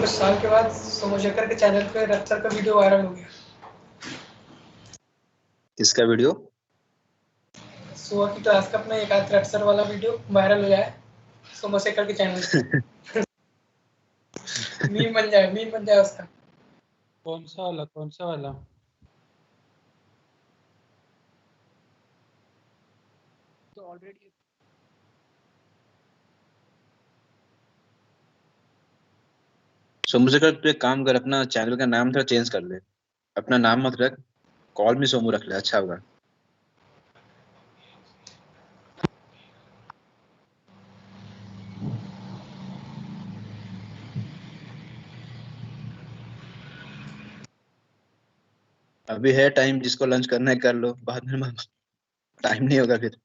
कुछ साल के बाद सोमशेखर के चैनल पे रैप्चर का वीडियो वायरल हो गया। किसका वीडियो? सुबह की क्लास कप में एक आध रैप्चर वाला वीडियो वायरल हो जाए सोमशेखर के चैनल पे। मीम बन जाए उसका। कौन सा वाला? तो ऑलरेडी सोमशेखर तू एक काम कर, अपना चैनल का नाम थोड़ा चेंज कर ले। अपना नाम मत रख, कॉल मी सोमू रख ले, अच्छा होगा। अभी है टाइम, जिसको लंच करना है कर लो, बाद में टाइम नहीं होगा फिर।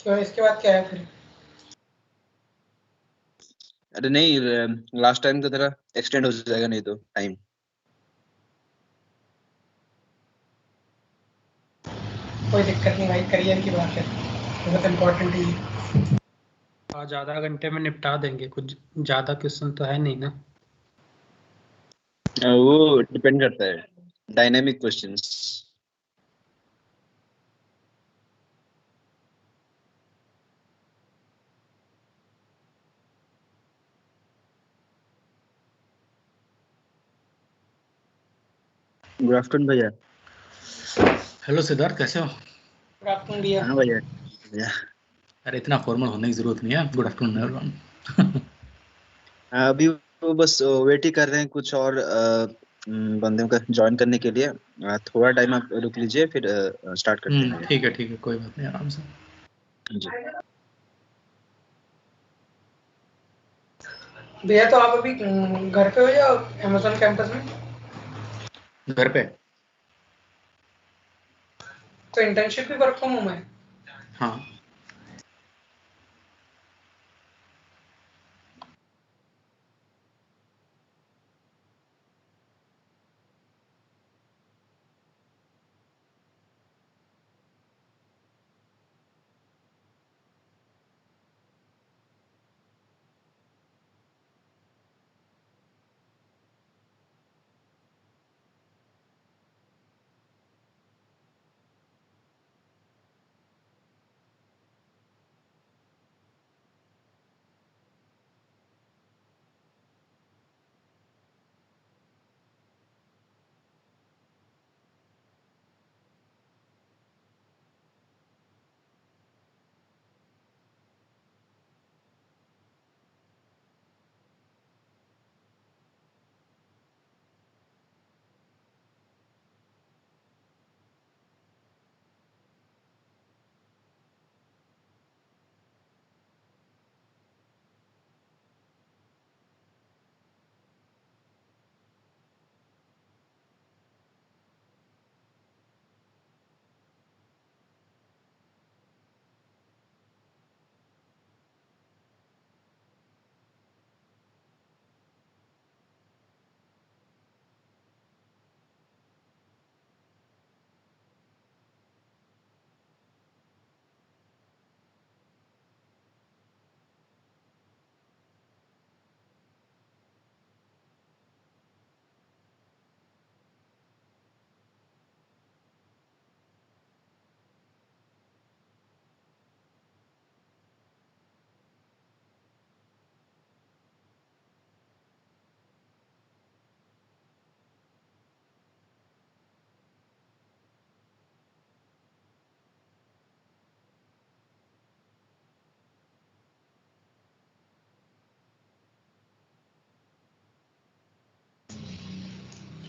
क्यों, इसके बाद क्या है फिर? अरे नहीं, लास्ट टाइम तो तेरा एक्सटेंड हो जाएगा नहीं तो टाइम। कोई दिक्कत नहीं भाई, करियर की बात है, बहुत इम्पोर्टेंट है ये। आज आधा घंटे में निपटा देंगे, कुछ ज्यादा क्वेश्चन तो है नहीं ना। वो डिपेंड करता है, डायनेमिक क्वेश्चंस। गुड आफ्टरनून भैया। हेलो सिद्धार्थ, कैसे हो? गुड आफ्टरनून भैया। हाँ भैया। अरे इतना फॉर्मल होने की जरूरत नहीं है। Good afternoon everyone. अभी वो बस वेट ही कर रहे हैं कुछ और बंदों का ज्वाइन करने के लिए। थोड़ा टाइम आप रुक लीजिए, फिर स्टार्ट करते हैं। ठीक है, कोई बात नहीं, आराम से। जी भैया तो आप अभी घर पे हो या अमेज़न कैंपस में? घर पे। तो इंटर्नशिप भी वर्क फ्रॉम होम है? हाँ।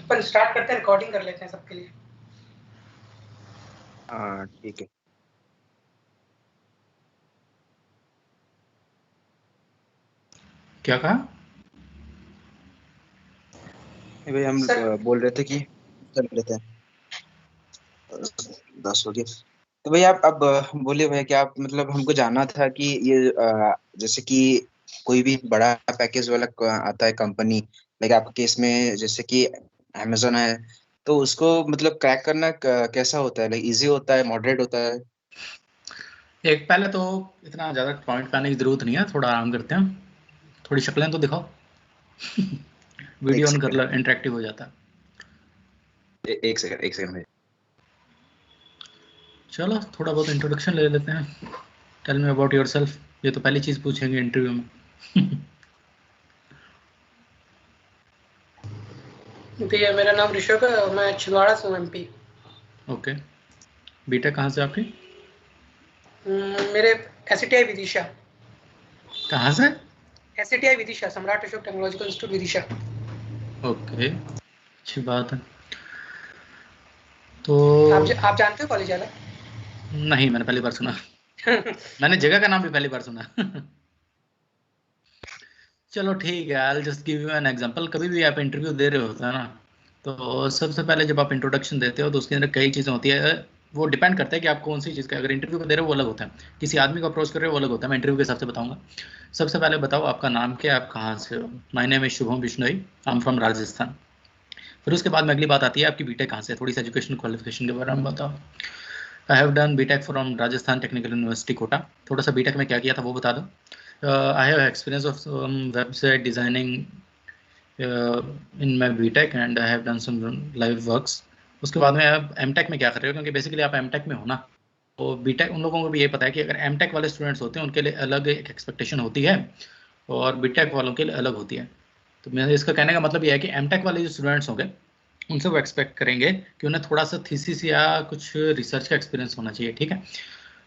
अपन स्टार्ट करते हैं, रिकॉर्डिंग कर लेते हैं सबके लिए। हाँ ठीक है। क्या कहा? भाई हम सर बोल रहे थे कि कर लेते हैं। 10 हो गए। तो भैया आप अब बोलिए भैया, कि आप मतलब हमको जानना था कि ये जैसे कि कोई भी बड़ा पैकेज वाला आता है कंपनी, लाइक आपके केस में जैसे कि अमेजोन है, तो उसको मतलब क्रैक करना कैसा होता है? लाइक इजी होता है, मॉडरेट होता है? एक पहले तो इतना ज्यादा पॉइंट पे आने की जरूरत नहीं है, थोड़ा आराम करते हैं। थोड़ी शक्लें तो दिखाओ। वीडियो ऑन कर लो, इंटरेक्टिव हो जाता। एक सेकंड भाई। चलो थोड़ा बहुत इंट्रोडक्शन ले लेते हैं। Tell me about yourself. ये तो पहली चीज पूछेंगे इंटरव्यू में। भैया मेरा नाम ऋषभ है और मैं छिंदवाड़ा से हूँ MP। ओके, बीटेक कहाँ से आपकी? मेरे SCTI विदिशा। कहाँ से? SCTI विदिशा, सम्राट Ashok technological institute Vidisha. Okay, अच्छी बात है। तो आप जानते हो कॉलेज वाला? नहीं, मैंने पहली बार सुना। मैंने जगह का नाम भी पहली बार सुना। चलो ठीक है, I just give you an example. कभी भी आप इंटरव्यू दे रहे होते हैं ना, तो सबसे पहले जब आप इंट्रोडक्शन देते हो तो उसके अंदर कई चीज़ें होती है। वो डिपेंड करता है कि आप कौन सी चीज़ का, अगर इंटरव्यू को दे रहे हो वो अलग होता है, किसी आदमी को अप्रोच कर रहे हो वो अलग होता है। मैं इंटरव्यू के हिसाब से बताऊंगा। सबसे पहले बताओ आपका नाम क्या है, आप कहाँ से हो। My name is Shubham Bishnoi, I am from Rajasthan. फिर उसके बाद में अगली बात आती है आपकी बीटेक कहाँ से, थोड़ी सी एजुकेशन क्वालिफिकेशन के बारे में बताओ। I have done BTech from Rajasthan Technical University Kota. थोड़ा सा बीटेक में क्या किया था वो बता दो। I have experience of website designing in my BTech and I have done some live works. उसके बाद में आप एमटेक में क्या कर रहे हो, क्योंकि बेसिकली आप एमटेक में हो ना, तो बीटेक उन लोगों को भी ये पता है कि अगर एमटेक वाले स्टूडेंट्स होते हैं उनके लिए अलग एक एक्सपेक्टेशन होती है और बीटेक वालों के लिए अलग होती है। तो मेरे इसका कहने का मतलब ये है कि एमटेक वाले जो स्टूडेंट्स होंगे उनसे वो एक्सपेक्ट करेंगे कि उन्हें थोड़ा सा थीसिस या कुछ रिसर्च का एक्सपीरियंस होना चाहिए, ठीक है।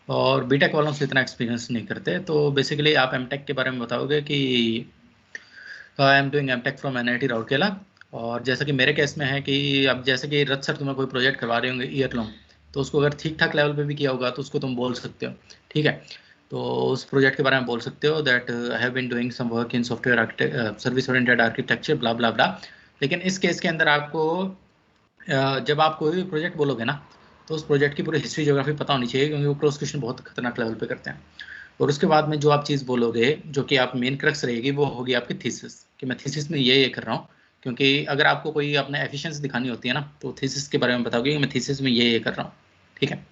और बीटेक वालों से इतना एक्सपीरियंस नहीं करते। तो बेसिकली आप एमटेक के बारे में बताओगे कि I am doing MTech from NIT Rourkela. और जैसा कि मेरे केस में है कि अब जैसे कि रथ सर तुम्हें कोई प्रोजेक्ट करवा रहे होंगे ईयर लॉन्ग, तो उसको अगर ठीक ठाक लेवल पे भी किया होगा तो उसको तुम बोल सकते हो, ठीक है। तो उस प्रोजेक्ट के बारे में बोल सकते हो that I have been doing some work in software service oriented architecture blah blah blah. लेकिन इस केस के अंदर आपको जब आप कोई भी प्रोजेक्ट बोलोगे ना, तो उस प्रोजेक्ट की पूरी हिस्ट्री ज्योग्राफी पता होनी चाहिए, क्योंकि वो क्रॉस क्वेश्चन बहुत खतरनाक लेवल पे करते हैं। और उसके बाद में जो आप चीज़ बोलोगे जो कि आप मेन क्रक्स रहेगी, वो होगी आपकी थीसिस, कि मैं थीसिस में ये कर रहा हूँ। क्योंकि अगर आपको कोई अपना एफिशिएंसी दिखानी होती है ना, तो थीसिस के बारे में बताओगे कि मैं थीसिस में ये कर रहा हूँ, ठीक है।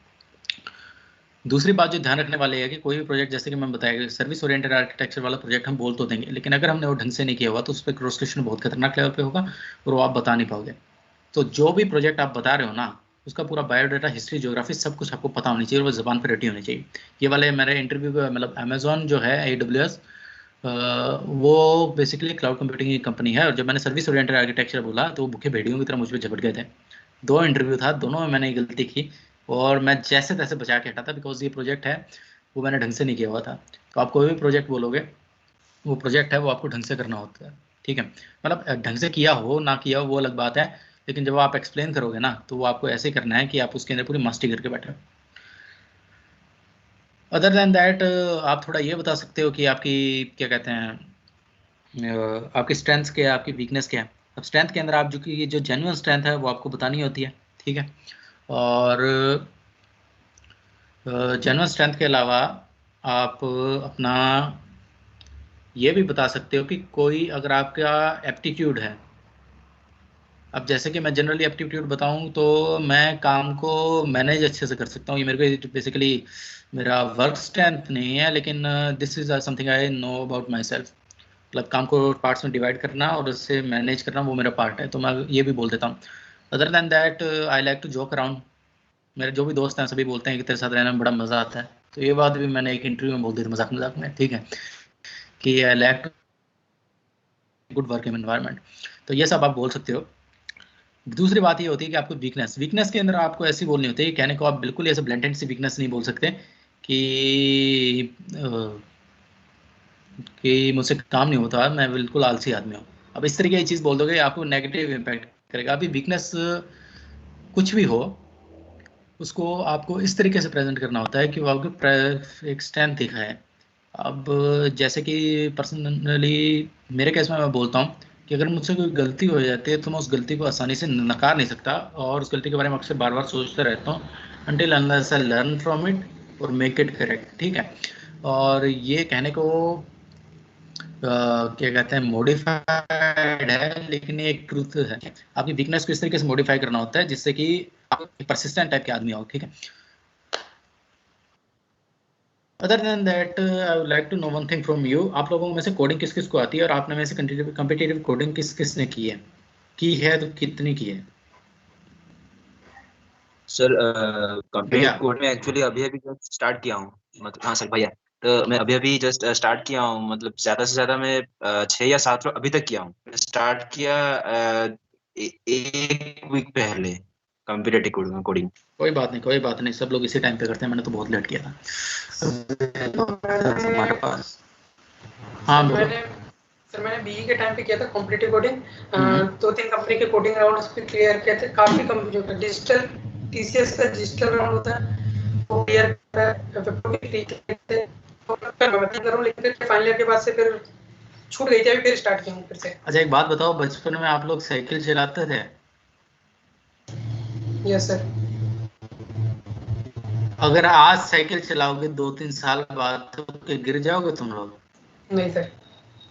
दूसरी बात जो ध्यान रखने वाली है कि कोई भी प्रोजेक्ट, जैसे कि मैं बताया, सर्विस ओरिएंटेड आर्किटेक्चर वाला प्रोजेक्ट हम बोल तो देंगे, लेकिन अगर हमने वो ढंग से नहीं किया हुआ तो उस पर क्रॉस क्वेश्चन बहुत खतरनाक लेवल पे होगा और वो आप बता नहीं पाओगे। तो जो भी प्रोजेक्ट आप बता रहे हो ना, उसका पूरा बायोडाटा, हिस्ट्री, ज्योग्राफी सब कुछ आपको पता होनी चाहिए और वो ज़बान पर रटी होनी चाहिए। ये वाले मेरे इंटरव्यू का मतलब अमेजोन जो है AWS, वो बेसिकली क्लाउड कंप्यूटिंग की कंपनी है। और जब मैंने सर्विस ओरिएंटेड आर्किटेक्चर बोला तो वो भूखे भेड़ियों की तरह मुझ पर झपट गए थे। 2 इंटरव्यू था, दोनों में मैंने गलती की और मैं जैसे तैसे बचा के हटा था, बिकॉज ये प्रोजेक्ट है वो मैंने ढंग से नहीं किया हुआ था। तो आप कोई भी प्रोजेक्ट बोलोगे, वो प्रोजेक्ट है वो आपको ढंग से करना होता है, ठीक है। मतलब ढंग से किया हो ना किया हो वो अलग बात है, लेकिन जब आप एक्सप्लेन करोगे ना, तो वो आपको ऐसे करना है कि आप उसके अंदर पूरी मास्टरी करके बैठे। अदर देन दैट आप थोड़ा ये बता सकते हो कि आपकी क्या कहते हैं, आपकी स्ट्रेंथ्स क्या है, आपकी वीकनेस क्या है। अब स्ट्रेंथ के अंदर आप जो कि जो जेन्युइन स्ट्रेंथ है वो आपको बतानी होती है, ठीक है। और जेन्युइन स्ट्रेंथ के अलावा आप अपना ये भी बता सकते हो कि कोई अगर आपका एप्टीट्यूड है, अब जैसे कि मैं जनरली एप्टीट्यूड बताऊं तो मैं काम को मैनेज अच्छे से कर सकता हूँ। ये मेरे को बेसिकली मेरा वर्क स्ट्रेंथ नहीं है, लेकिन this is something I know about my self. मतलब काम को पार्ट्स में डिवाइड करना और उससे मैनेज करना वो मेरा पार्ट है, तो मैं ये भी बोल देता हूँ। Other than that I like to joke around. मेरे जो भी दोस्त हैं सभी बोलते हैं कि तेरे साथ रहने में बड़ा मज़ा आता है। तो ये बात भी मैंने एक इंटरव्यू में बोल दी थी मजाक मजाक में, ठीक है, कि I like good work environment. तो ये सब आप बोल सकते हो। दूसरी बात ये होती है कि आपको वीकनेस के अंदर आपको ऐसी बोलनी होती है, कहने को आप बिल्कुल ऐसे ब्लेंटेंट सी वीकनेस नहीं बोल सकते कि मुझसे काम नहीं होता, मैं बिल्कुल आलसी आदमी हूँ। अब इस तरीके की चीज़ बोल दोगे आपको नेगेटिव इम्पैक्ट करेगा। अभी वीकनेस कुछ भी हो, उसको आपको इस तरीके से प्रेजेंट करना होता है कि वो आपको एक स्ट्रेंथ दिखाए। अब जैसे कि पर्सनली मेरे केस में मैं बोलता हूँ कि अगर मुझसे कोई गलती हो जाती है तो मैं उस गलती को आसानी से नकार नहीं सकता और उस गलती के बारे में अक्सर बार बार सोचता रहता हूँ until unless I learn from it और मेक इट करेक्ट, ठीक है। और ये कहने को क्या कहते हैं मॉडिफाइड है, लेकिन ये एक ट्रूथ है। आपकी वीकनेस को इस तरीके से मॉडिफाई करना होता है जिससे कि आप परसिस्टेंट टाइप के आदमी हो, ठीक है। Other than that I would like to know one thing from you, आप लोगों में से कोडिंग किस किस को आती है और आपने में से कम्पिटिटिव कोडिंग किस किस ने की है तो कितनी की है? सर भैया कंप्यूटर कोड में एक्चुअली अभी अभी जस्ट स्टार्ट किया हूँ, मतलब हाँ सर भैया, तो मैं अभी अभी जस्ट स्टार्ट किया हूँ, मतलब ज्यादा से ज्यादा मैं 6 या 7 अभी तक किया हूँ। स्टार्ट किया एक वीक पहले कंप्यूटर कोडिंग। कोई बात नहीं, कोई बात नहीं, सब लोग इसी टाइम पे करते हैं, मैंने तो बहुत लेट किया था हमारे पास। हाँ सर बोलो। मैंने बीई के टाइम पे किया था कॉम्पिटिटिव कोडिंग, 2-3 कंपनी के कोडिंग राउंड्स पे क्लियर किए थे। काफी कंपनी का डिजिटल टीसीएस का डिजिटल राउंड होता है वो क्लियर किया है, विप्रो की क्लियर थे। मैं बता रहा हूँ, लेकिन फाइनल ईयर के बाद से फिर छूट गई थी, अभी फिर स्टार्ट किया हूँ फिर से। अच्छा एक बात बताओ, बचपन में आप लोग साइकिल चलाते थे? Yes sir. अगर आज साइकिल चलाओगे 2-3 साल बाद तो क्या गिर जाओगे तुम लोग? नहीं सर।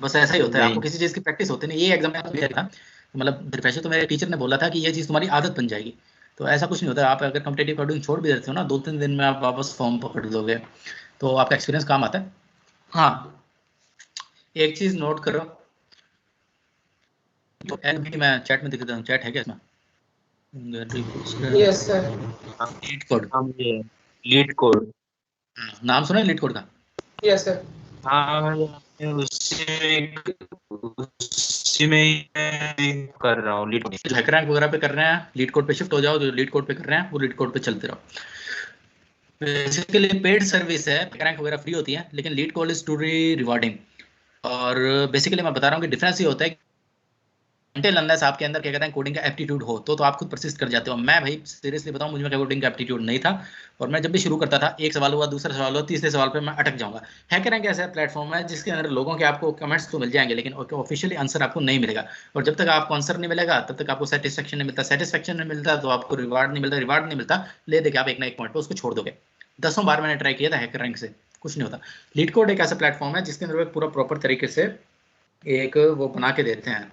बस ऐसा ही होता है, आपको नहीं। किसी चीज की प्रैक्टिस होती नहीं। ये एग्जाम में दिया था, मतलब प्रोफेसर तो मेरे टीचर ने बोला था कि ये चीज तुम्हारी आदत बन जाएगी। तो ऐसा कुछ नहीं होता, आप अगर कॉम्पिटिटिव कोडिंग छोड़ भी देते हो ना, 2-3 दिन में आप वापस फॉर्म पकड़ लोगे, तो आपका एक्सपीरियंस काम आता है। हाँ एक चीज नोट करो, तो भी मैं चैट में दिख देता हूँ, चैट है क्या इसमें? Yes sir. लीड कोड, हम ये लीड कोड। नाम सुना है लीड कोड का? Yes sir. हाँ उसी में ही मैं कर रहा हूँ लीड कोड। जो हैकर रैंक वगैरह पे कर रहे हैं, लीड कोड पे शिफ्ट हो जाओ, जो लीड कोड पे कर रहे हैं वो लीड कोड पे चलते रहो। बेसिकली पेड सर्विस है, हैकर रैंक वगैरह फ्री होती है, लेकिन LeetCode is too rewarding. और बेसिकली मैं बता रहा हूँ कि डिफरेंस ये होता है अनटिल अनलेस आपके अंदर क्या कहते हैं कोडिंग का एप्टीट्यूड हो, तो आप खुद परसिस्ट कर जाते हो। मैं भाई सीरियसली बताऊं, मुझ में कोडिंग का एप्टीट्यूड नहीं था, और मैं जब भी शुरू करता था, एक सवाल हुआ, दूसरा सवाल हुआ, तीसरे सवाल पे मैं अटक जाऊंगा। हैकर रैंक ऐसा प्लेटफॉर्म है जिसके अंदर लोगों के आपको कमेंट्स तो मिल जाएंगे, लेकिन ऑफिशियली आंसर आपको नहीं मिलेगा। और जब तक आपको आंसर नहीं मिलेगा तब तक आपको सेटिस्फेक्शन नहीं मिलता, सेटिस्फेक्शन नहीं मिलता तो आपको रिवार्ड नहीं मिलता, रिवार्ड नहीं मिलता ले देके आप एक ना एक पॉइंट पर उसको छोड़ दोगे। 10 बार मैंने ट्राई किया था हैकर रैंक से, कुछ नहीं होता। लीड कोड एक ऐसा प्लेटफॉर्म है जिसके अंदर पूरा प्रॉपर तरीके से एक वो बना के देते हैं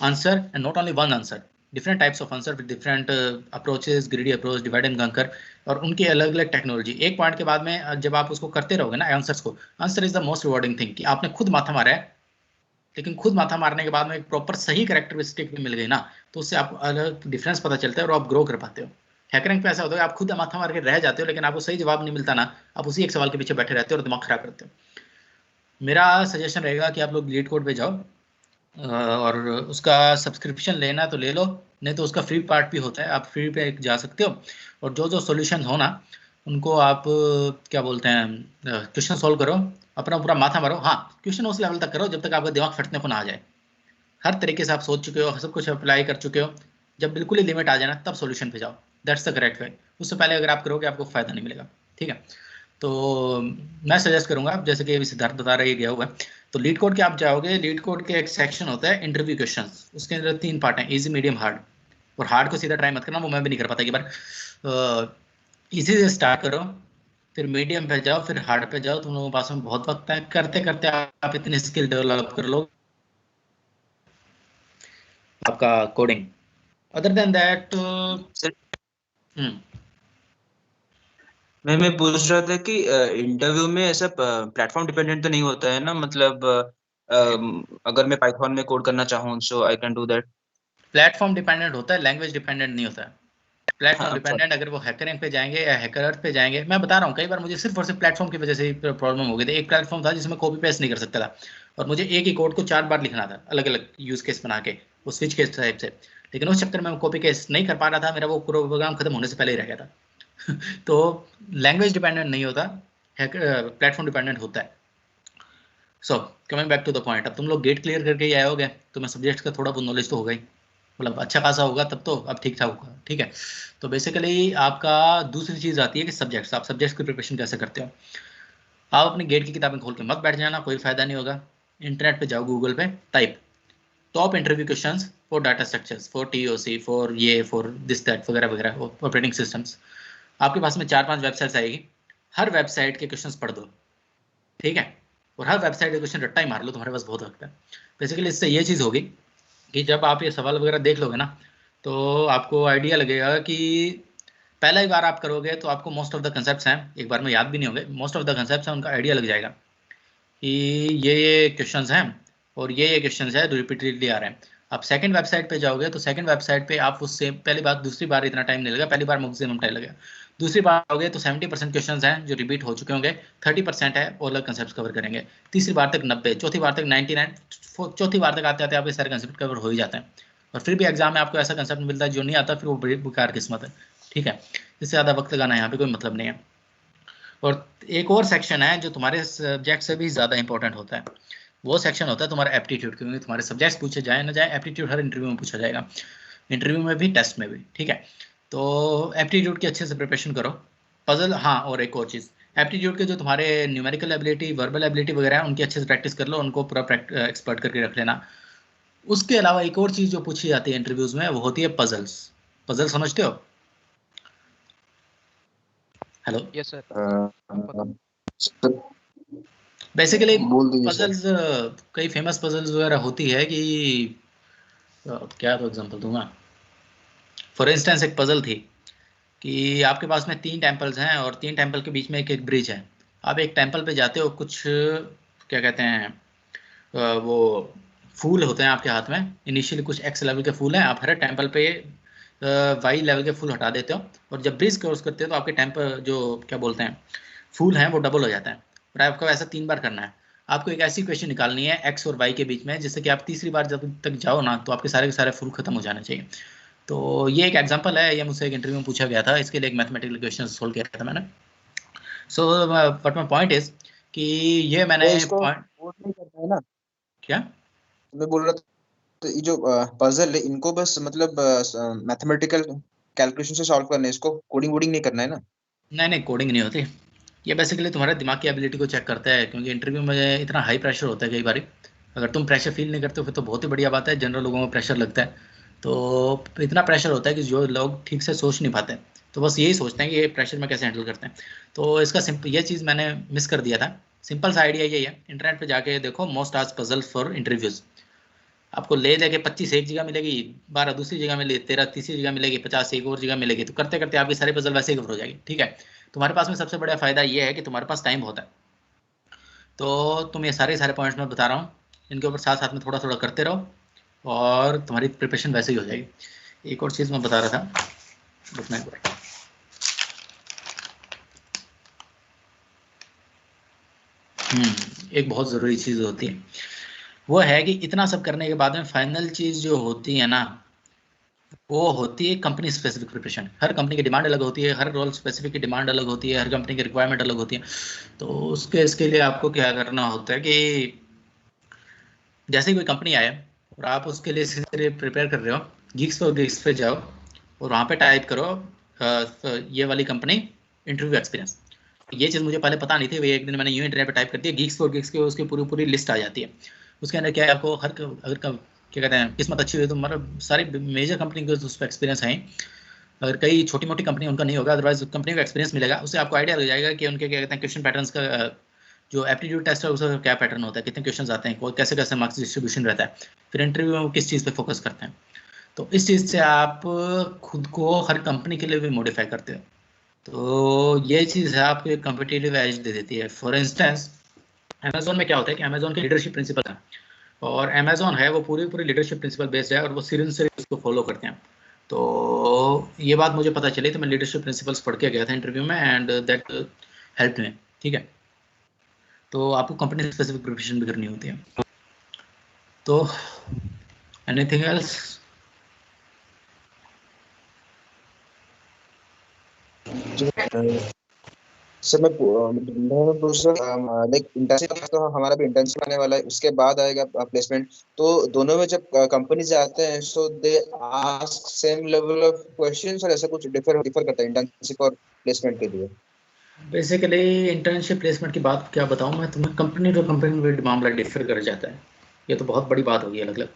answer, and not only one answer, different types of answer with different approaches, greedy approach, divide and conquer, और उनकी अलग अलग टेक्नोलॉजी। एक पॉइंट के बाद में जब आप उसको करते रहोगे ना आंसर्स को, answer is the most rewarding thing, कि आपने खुद माथा मारा है, लेकिन खुद माथा मारने के बाद में एक प्रॉपर सही करेक्टरिस्टिक भी मिल गई ना, तो उससे आपको अलग डिफरेंस पता चलता है और आप ग्रो कर पाते हो। हैकरिंग पे ऐसा होता है आप खुद माथा मार के रह जाते हो, लेकिन आपको सही जवाब नहीं मिलता ना, आप उसी एक सवाल के पीछे बैठे रहते हो और दिमाग खराब करते हो। मेरा सजेशन रहेगा कि आप लोग लीड कोड पे जाओ, और उसका सब्सक्रिप्शन लेना तो ले लो, नहीं तो उसका फ्री पार्ट भी होता है, आप फ्री पे जा सकते हो। और जो जो सॉल्यूशन हो ना उनको आप क्या बोलते हैं क्वेश्चन सॉल्व करो, अपना पूरा माथा मारो। हाँ क्वेश्चन उस लेवल तक करो जब तक आपका दिमाग फटने को ना आ जाए, हर तरीके से आप सोच चुके हो, सब कुछ अप्लाई कर चुके हो, जब बिल्कुल ही लिमिट आ जाए ना तब सॉल्यूशन पे जाओ, दैट्स द करेक्ट वे। उससे पहले अगर आप करोगे आपको फायदा नहीं मिलेगा, ठीक है? तो मैं सजेस्ट करूंगा, जैसे कि अभी सिद्धार्थ बता रहा है गया हुआ है, तो लीड कोड के आप जाओगे, लीड कोड के एक सेक्शन होता है इंटरव्यू क्वेश्चंस, उसके अंदर 3 पार्ट हैं, इजी मीडियम हार्ड। और हार्ड को सीधा ट्राई मत करना, वो मैं भी नहीं कर पाता। एक बार इजी से स्टार्ट करो, फिर मीडियम पे जाओ, फिर हार्ड पे जाओ, तुम लोगों के पास में बहुत वक्त है, करते करते आप इतनी स्किल डेवलप कर लो आपका कोडिंग। अदर देन दैट मैं पूछ रहा था कि इंटरव्यू में ऐसा प्लेटफॉर्म डिपेंडेंट तो नहीं होता है ना, मतलब अगर मैं पाइथन में कोड करना चाहूँ so I can do that. Platform dependent होता है, लैंग्वेज डिपेंडेंट नहीं होता है। प्लेटफॉर्म अच्छा। डिपेंडेंट अगर वो हैकरिंग पे जाएंगे या हैकर अर्थ पे जाएंगे, मैं बता रहा हूँ कई बार मुझे सिर्फ और सिर्फ प्लेटफॉर्म की वजह से ही प्रॉब्लम हो गई थी। एक प्लेटफॉर्म था जिसमें कॉपी पेस्ट नहीं कर सकता था, और मुझे एक ही कोड को 4 बार लिखना था अलग अलग यूज केस बना के, वो स्विच केस टाइप से, लेकिन उस चक्कर में मैं कॉपी केस नहीं कर पा रहा था, मेरा वो प्रोग्राम खत्म होने से पहले ही रह गया था तो लैंग्वेज डिपेंडेंट नहीं होता, प्लेटफॉर्म डिपेंडेंट होता है। So coming back to the point, अब तुम लोग गेट क्लियर करके ही आए होगे, तुम्हें सब्जेक्ट का थोड़ा बहुत नॉलेज तो होगा ही, मतलब अच्छा खासा होगा, तब तो अब ठीक ठाक होगा, ठीक है? तो बेसिकली आपका दूसरी चीज़ आती है कि सब्जेक्ट्स, आप सब्जेक्ट्स की प्रिपरेशन कैसे करते हो। आप अपनी गेट की किताबें खोल के मत बैठ जाना, कोई फायदा नहीं होगा। इंटरनेट पे जाओ, गूगल पे type top interview questions for data structures, for TOC, for this that वगैरह वगैरह, ऑपरेटिंग सिस्टम्स। आपके पास में 4-5 वेबसाइट्स आएगी, हर वेबसाइट के क्वेश्चंस पढ़ दो, ठीक है? और हर वेबसाइट का क्वेश्चन रट्टा ही मार लो, तुम्हारे पास बहुत वक्त है। बेसिकली इससे ये चीज़ होगी कि जब आप ये सवाल वगैरह देख लोगे ना, तो आपको आइडिया लगेगा कि पहला ही बार आप करोगे तो आपको मोस्ट ऑफ द कंसेप्ट्स हैं एक बार में याद भी नहीं होंगे, मोस्ट ऑफ द कंसेप्ट्स हैं उनका आइडिया लग जाएगा कि ये क्वेश्चंस हैं और ये क्वेश्चंस है जो रिपीटेडली आ रहे हैं। आप सेकंड वेबसाइट पे जाओगे तो सेकंड वेबसाइट पे आप उससे पहली बार दूसरी बार इतना टाइम नहीं लगेगा, पहली बार मैक्सिमम टाइम लगेगा। दूसरी बार आओगे तो 70% क्वेश्चंस हैं जो रिपीट हो चुके होंगे, 30% है और अलग कंसेप्ट कवर करेंगे। तीसरी बार तक 90, चौथी बार तक 99, चौथी बार तक आते आते आपके सारे कंसेप्ट कवर हो ही जाते हैं। और फिर भी एग्जाम में आपको ऐसा कंसेप्ट मिलता है जो नहीं आता, फिर वो बड़ी बेकार किस्मत है। ठीक है, इससे ज़्यादा वक्त लगाना यहाँ पे कोई मतलब नहीं है। और एक और सेक्शन है जो तुम्हारे सब्जेक्ट से भी ज़्यादा इंपॉर्टेंट होता है, वो सेक्शन होता है तुम्हारा एप्टीट्यूड, क्योंकि तुम्हारे सब्जेक्ट्स पूछे जाए ना जाए एप्टीट्यूड हर इंटरव्यू में पूछा जाएगा, इंटरव्यू में भी टेस्ट में भी। ठीक है, तो एप्टीट्यूड की अच्छे से प्रिपरेशन करो। पजल, हाँ, और एक और चीज़, एप्टीट्यूड के जो तुम्हारे न्यूमेरिकल एबिलिटी, वर्बल एबिलिटी वगैरह है उनकी अच्छे से प्रैक्टिस कर लो, उनको पूरा एक्सपर्ट करके रख लेना। उसके अलावा एक और चीज़ जो पूछी जाती है इंटरव्यूज़ में वो होती है पजल्स। पजल समझते हो? Hello, yes sir. बेसिकली बोल दीजिए सर। पजल्स, कई फेमस पजल्स वगैरह होती है कि क्या तो एग्जांपल दूंगा। फॉर इंस्टेंस एक पजल थी कि आपके पास में 3 टेम्पल्स हैं और 3 टेम्पल के बीच में एक ब्रिज है। आप एक टेम्पल पे जाते हो, कुछ क्या कहते हैं वो फूल होते हैं आपके हाथ में, इनिशियली कुछ एक्स लेवल के फूल हैं, आप हर टेम्पल पे वाई लेवल के फूल हटा देते हो और जब ब्रिज क्रॉस करते हो तो आपके टेम्पल जो क्या बोलते हैं फूल हैं वो डबल हो जाता है। और आपको ऐसा 3 बार करना है। आपको एक ऐसी क्वेश्चन निकालनी है एक्स और वाई के बीच में जिससे कि आप तीसरी बार जब तक जाओ ना तो आपके सारे के सारे फूल खत्म हो जाने चाहिए। तो ये एक एग्जांपल है, ये मुझसे एक इंटरव्यू में पूछा गया था, इसके लिए एक मैथमेटिकल क्वेश्चन सोल्व किया था मैंने। So but my point is कि ये मैंने इसको कोड नहीं करना है ना, क्या मैं बोल रहा था, तो ये जो पजल है इनको बस मतलब मैथमेटिकल कैलकुलेशन से सॉल्व करना है, इसको कोडिंग वोडिंग नहीं करना है ना? नहीं, कोडिंग नहीं होती। ये बेसिकली तुम्हारे दिमाग की एबिलिटी को चेक करता है, क्योंकि इंटरव्यू में इतना हाई प्रेशर होता है कई बार। अगर तुम प्रेशर फील नहीं करते हो फिर तो बहुत ही बढ़िया बात है, जनरल लोगों को प्रेशर लगता है। तो इतना प्रेशर होता है कि जो लोग ठीक से सोच नहीं पाते तो बस यही सोचते हैं कि ये प्रेशर में कैसे हैंडल करते हैं। तो इसका सिंपल, ये चीज़ मैंने मिस कर दिया था। सिंपल सा आइडिया यही है, इंटरनेट पे जाके देखो most asked puzzle for interviews, आपको ले लेके 25 एक जगह मिलेगी, 12 दूसरी जगह मिलेगी, 13 तीसरी जगह मिलेगी, 50 एक और जगह मिलेगी। तो करते करते आपकी सारी पजल वैसे ही कवर हो जाएगी। ठीक है, तुम्हारे पास में सबसे बड़ा फायदा ये है कि तुम्हारे पास टाइम बहुत है। तो तुम ये सारे पॉइंट्स मैं बता रहा हूँ, इनके ऊपर साथ साथ में थोड़ा थोड़ा करते रहो और तुम्हारी प्रिपरेशन वैसे ही हो जाएगी। एक और चीज़ मैं बता रहा था, रुकना एक बार। एक बहुत ज़रूरी चीज़ होती है, वो है कि इतना सब करने के बाद में फाइनल चीज़ जो होती है ना, वो होती है कंपनी स्पेसिफिक प्रिपरेशन। हर कंपनी की डिमांड अलग होती है, हर रोल स्पेसिफिक की डिमांड अलग होती है, हर कंपनी की रिक्वायरमेंट अलग होती है। तो इसके लिए आपको क्या करना होता है कि जैसे कोई कंपनी आए और आप उसके लिए प्रिपेयर कर रहे हो, गिग्स पे जाओ और वहाँ पे टाइप करो ये वाली कंपनी इंटरव्यू एक्सपीरियंस। ये चीज़ मुझे पहले पता नहीं थी, एक दिन मैंने यूं इंटरनेट पे टाइप कर दिया गिग्स के उसकी पूरी लिस्ट आ जाती है। उसके अंदर क्या है, आपको अगर क्या कहते हैं किस्मत अच्छी हुई तो मतलब सारी मेजर कंपनी के उस पर एक्सपीरियंस है। अगर कई छोटी मोटी कंपनी उनका नहीं होगा, अदरवाइज कंपनी को एक्सपीरियंस मिलेगा, उससे आपको आइडिया लग जाएगा कि उनके क्या कहते हैं क्वेश्चन पैटर्न्स का, जो एप्टीट्यूड टेस्ट है उसका क्या पैटर्न होता है, कितने क्वेश्चन आते हैं, कैसे कैसे मार्क्स डिस्ट्रीब्यूशन रहता है, फिर इंटरव्यू में किस चीज़ पे फोकस करते हैं। तो इस चीज़ से आप खुद को हर कंपनी के लिए भी मॉडिफाई करते हो। तो ये चीज़ है आपको एक कम्पिटिटिव एज दे देती है। फॉर इंस्टेंस अमेजोन में क्या होता है कि अमेजोन के लीडरशिप प्रिंसिपल है, और अमेजोन है वो पूरी लीडरशिप प्रिंसिपल बेस्ड है और वो सीरियसली उसको फॉलो करते हैं। तो ये बात मुझे पता चली तो मैं लीडरशिप प्रिंसिपल्स पढ़ के गया था इंटरव्यू में, एंड दैट हेल्प में। ठीक है, तो आपको कंपनी स्पेसिफिक प्रिपरेशन भी करनी होती है। तो एनीथिंग एल्स? सर मैं पूछ रहा, लाइक इंटर्नशिप तो हमारा भी इंटर्नशिप आने वाला है, उसके बाद आएगा प्लेसमेंट। तो दोनों में जब कंपनीज आते हैं so they ask same level of questions और ऐसा कुछ डिफर करता है इंटर्नशिप और प्लेसमेंट के लिए? बेसिकली इंटर्नशिप प्लेसमेंट की बात क्या बताऊं मैं तुम्हें, कंपनी टू कंपनी में मामला डिफर कर जाता है। ये तो बहुत बड़ी बात होगी, अलग अलग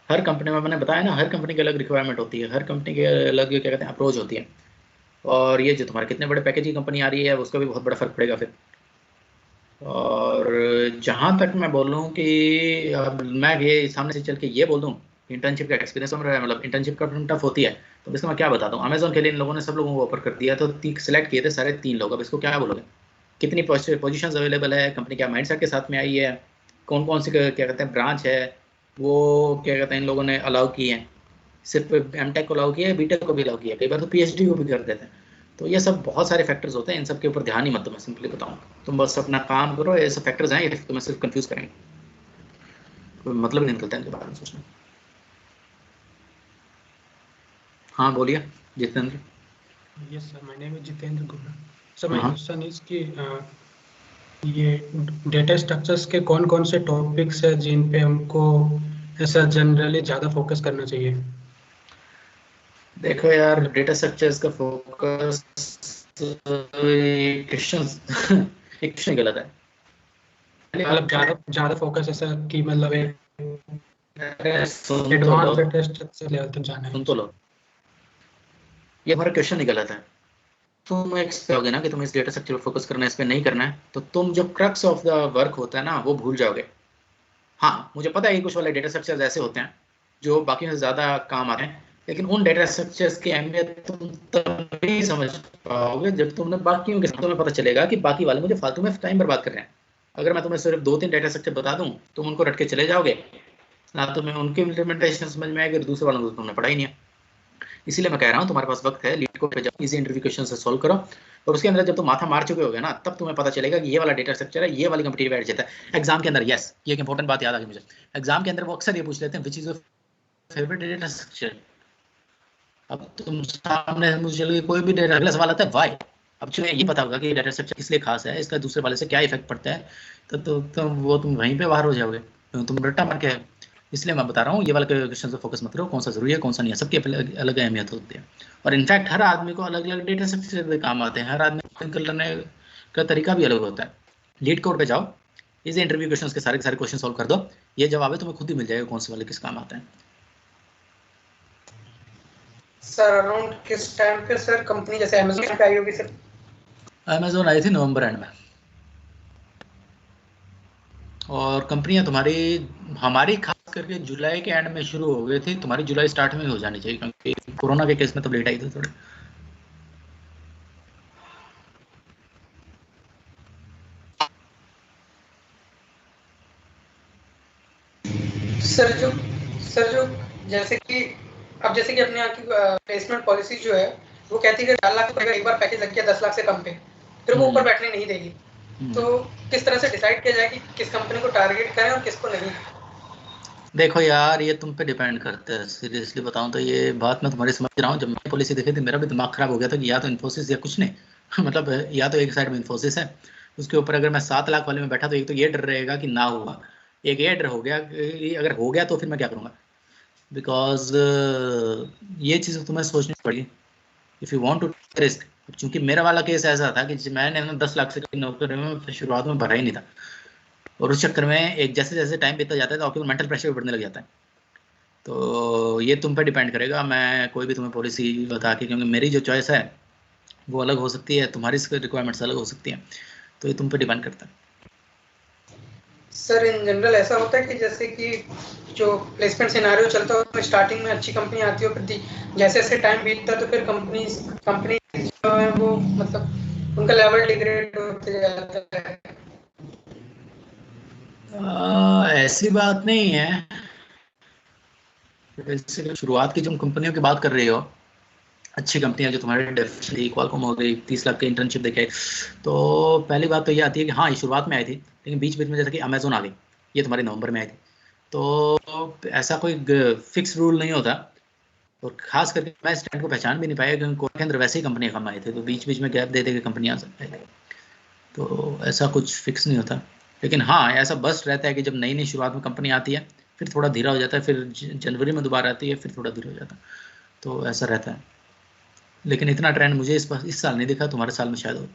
हर कंपनी में, मैंने बताया ना, हर कंपनी की अलग रिक्वायरमेंट होती है, हर कंपनी के अलग क्या कहते हैं अप्रोच होती है। और ये जो तुम्हारे कितने बड़े पैकेज की कंपनी आ रही है उसका भी बहुत बड़ा फर्क पड़ेगा फिर। और जहाँ तक मैं बोल रहा हूँ कि अब मैं ये सामने से चल के ये बोल दूँ इंटर्नशिप का एक्सपीरियंस मतलब इंटर्नशिप का टफ होती है। तो इसका मैं क्या बताता हूँ, अमेजोन के लिए इन लोगों ने सब लोगों को ऑफर कर दिया, तो सिलेक्ट किए थे सारे 3 लोग। अब इसको क्या बोलोगे, कितनी पोजीशंस अवेलेबल है, कंपनी क्या माइंडसेट के साथ में आई है, कौन कौन सी क्या कहते हैं ब्रांच है, वो क्या कहते हैं इन लोगों ने अलाउ किए हैं, सिर्फ एमटेक को अलाउ किया है, बीटेक को भी अलाउ किया है, कई बार तो पीएचडी को भी कर देते हैं। तो ये सब बहुत सारे फैक्टर्स होते हैं, इन सब के ऊपर ध्यान ही मत दो, मैं सिंपली बताऊँ, तुम बस अपना काम करो। ये सब फैक्टर्स हैं, ये तुम्हें सिर्फ कंफ्यूज करेंगे, कोई मतलब नहीं निकलता है इनके बारे में सोचना। हाँ बोलिए Jitendra. Yes sir, my name is Jitendra Gupta. Sir my हाँ। क्वेश्चन इज कि ये डेटा स्ट्रक्चर्स के कौन कौन से टॉपिक्स है जिन पे हमको ऐसा जनरली ज़्यादा फोकस करना चाहिए? देखो यार, डेटा स्ट्रक्चर्स का फोकस क्वेश्चन गलत है। मतलब ज़्यादा फोकस ऐसा कि मतलब एक सुन तो एडवांस लो, डेटा स्ट्रक्चर लेवल तक जाना है। सुन तो लो, ये हमारा क्वेश्चन ही गलत है। तुम एक कहोगे ना कि तुम्हें इस डेटा स्ट्रक्चर पर फोकस करना है, इस पे नहीं करना है, तो तुम जो क्रक्स ऑफ द वर्क होता है ना वो भूल जाओगे। हाँ मुझे पता है कि कुछ वाले डेटा स्ट्रक्चर्स ऐसे होते हैं जो बाकियों से ज़्यादा काम आते हैं, लेकिन उन डेटा स्ट्रक्चर्स की अहमियत तुम तभी समझ पाओगे जब तुमने बाकियों के साथ, तुम्हें पता चलेगा कि बाकी वाले मुझे फालतू में टाइम बर्बाद कर रहे हैं। अगर मैं तुम्हें सिर्फ 2-3 डेटा स्ट्रक्चर बता दूं, तुम उनको रट के चले जाओगे, ना तुम्हें उनकी इम्प्लीमेंटेशन समझ में आएगी, दूसरे वालों को तुमने पढ़ा ही नहीं है। इसीलिए मैं कह रहा हूँ तुम्हारे पास वक्त है, लीड कोड पे जाओ, इजी इंटरव्यू क्वेश्चन से सॉल्व करो, और उसके अंदर जब तुम माथा मार चुके होगे ना, तब तुम्हें पता चलेगा कि ये वाला डेटा स्ट्रक्चर है, ये वाली कॉम्पिटिटिव एज है। एग्जाम के अंदर यस, ये एक इंपॉर्टेंट बात याद आ गई मुझे, एग्जाम के अंदर वो अक्सर ये पूछ लेते हैं which is your favourite data structure. अब तुम सामने मुझे चलिए कोई भी डेटा, अगला सवाल आता है व्हाई। अब तुम्हें ये पता होगा कि डेटा स्ट्रक्चर किस लिए खास है, इसका दूसरे वाले से क्या इफेक्ट पड़ता है, तो वो तुम वहीं पे बाहर हो जाओगे, तुम रट्टा मार के। इसलिए मैं बता रहा हूँ ये वाला क्वेश्चन से फोकस मत करो, कौन सा जरूरी है कौन सा नहीं है, सबकी अलग अलग अहमियत होती है। और इनफैक्ट हर आदमी को अलग अलग डेटा स्ट्रक्चर काम आते हैं, हर आदमी को करने का तरीका भी अलग होता है। लीड कोड पे जाओ, इस इंटरव्यू क्वेश्चन के सारे क्वेश्चन सॉल्व कर दो, ये जवाब है तुम्हें खुद ही मिल जाएगा कौन से वाले किस काम आते हैं। सर अराउंड किस टाइम पे सर कंपनी जैसे अमेज़न पे आई होगी सर? अमेज़न आई थी नवंबर एंड में, और कंपनियां तुम्हारी हमारी खास करके जुलाई के एंड में शुरू हो गई थी, तुम्हारी जुलाई स्टार्ट में हो जानी चाहिए, क्योंकि कोरोना के केस में तो लेट आई थी थोड़े। सर जो जैसे कि अब जैसे कि अपने यहाँ की प्लेसमेंट पॉलिसी जो है वो कहती है कि 4 लाख रुपए का एक बार पैकेज लग गया 10 लाख से कम पे, फिर वो ऊपर बैठने नहीं देगी। तो किस तरह से डिसाइड किया जाए कि किस कंपनी को टारगेट करें और किसको नहीं? देखो यार, ये तुम पे डिपेंड करता है, सीरियसली बताऊं तो ये बात मैं तुम्हारी समझ रहा हूँ। जब मैं पॉलिसी देखी थी मेरा भी दिमाग खराब हो गया था कि या तो इन्फोसिस या कुछ नहीं मतलब या तो एक साइड में इन्फोसिस है, उसके ऊपर अगर मैं 7 लाख वाले में बैठा तो एक तो ये डर रहेगा कि ना हुआ, एक ये डर हो गया कि अगर हो गया तो फिर मैं क्या करूँगा, बिकॉज ये चीज़ तुम्हें सोचनी पड़ेगी if you want to risk. क्योंकि मेरा वाला केस ऐसा था कि मैंने 10 लाख से नौकरी में शुरुआत में भरा ही नहीं था, और उस चक्कर में एक जैसे जैसे टाइम बीतता जाता है तो आपके मेंटल प्रेशर बढ़ने लग जाता है। तो ये तुम पे डिपेंड करेगा, मैं कोई भी तुम्हें पॉलिसी बता के, क्योंकि मेरी जो चॉइस है वो अलग हो सकती है, तुम्हारी रिक्वायरमेंट्स अलग हो सकती हैं, तो ये तुम पे डिपेंड करता है। सर इन जनरल ऐसा होता है कि जैसे कि जो प्लेसमेंट सिनेरियो चलता है उसमें स्टार्टिंग में अच्छी कंपनी आती है, फिर जैसे जैसे टाइम बीतता है तो फिर कंपनी जो है वो मतलब उनका लेवल डिग्रेड होते जाता है। ऐसी बात नहीं है, जैसे शुरुआत की जो कंपनियों की बात कर रही हो, अच्छी कंपनियां जो तुम्हारे डेफिनेटली क्वालकॉम हो गई, 30 लाख की इंटर्नशिप देखे, तो पहली बात तो ये आती है कि हाँ ये शुरुआत में आई थी, लेकिन बीच बीच में जैसे कि अमेजोन आ गई, ये तुम्हारी नवंबर में आई थी, तो ऐसा कोई फिक्स रूल नहीं होता। और खास करके मैं इस ट्रेंड को पहचान भी नहीं पाया क्योंकि कोविड के अंदर वैसे ही कंपनियां कम आई थी, तो बीच बीच में गैप दे दे के कंपनियां आई, तो ऐसा कुछ फिक्स नहीं होता। लेकिन हाँ ऐसा बस्ट रहता है कि जब नई नई शुरुआत में कंपनी आती है फिर थोड़ा धीरा हो जाता है, फिर जनवरी में दोबारा आती है फिर थोड़ा धीरा हो जाता है, तो ऐसा रहता है। लेकिन इतना ट्रेंड मुझे इस साल नहीं दिखा, तुम्हारे साल में शायद हो।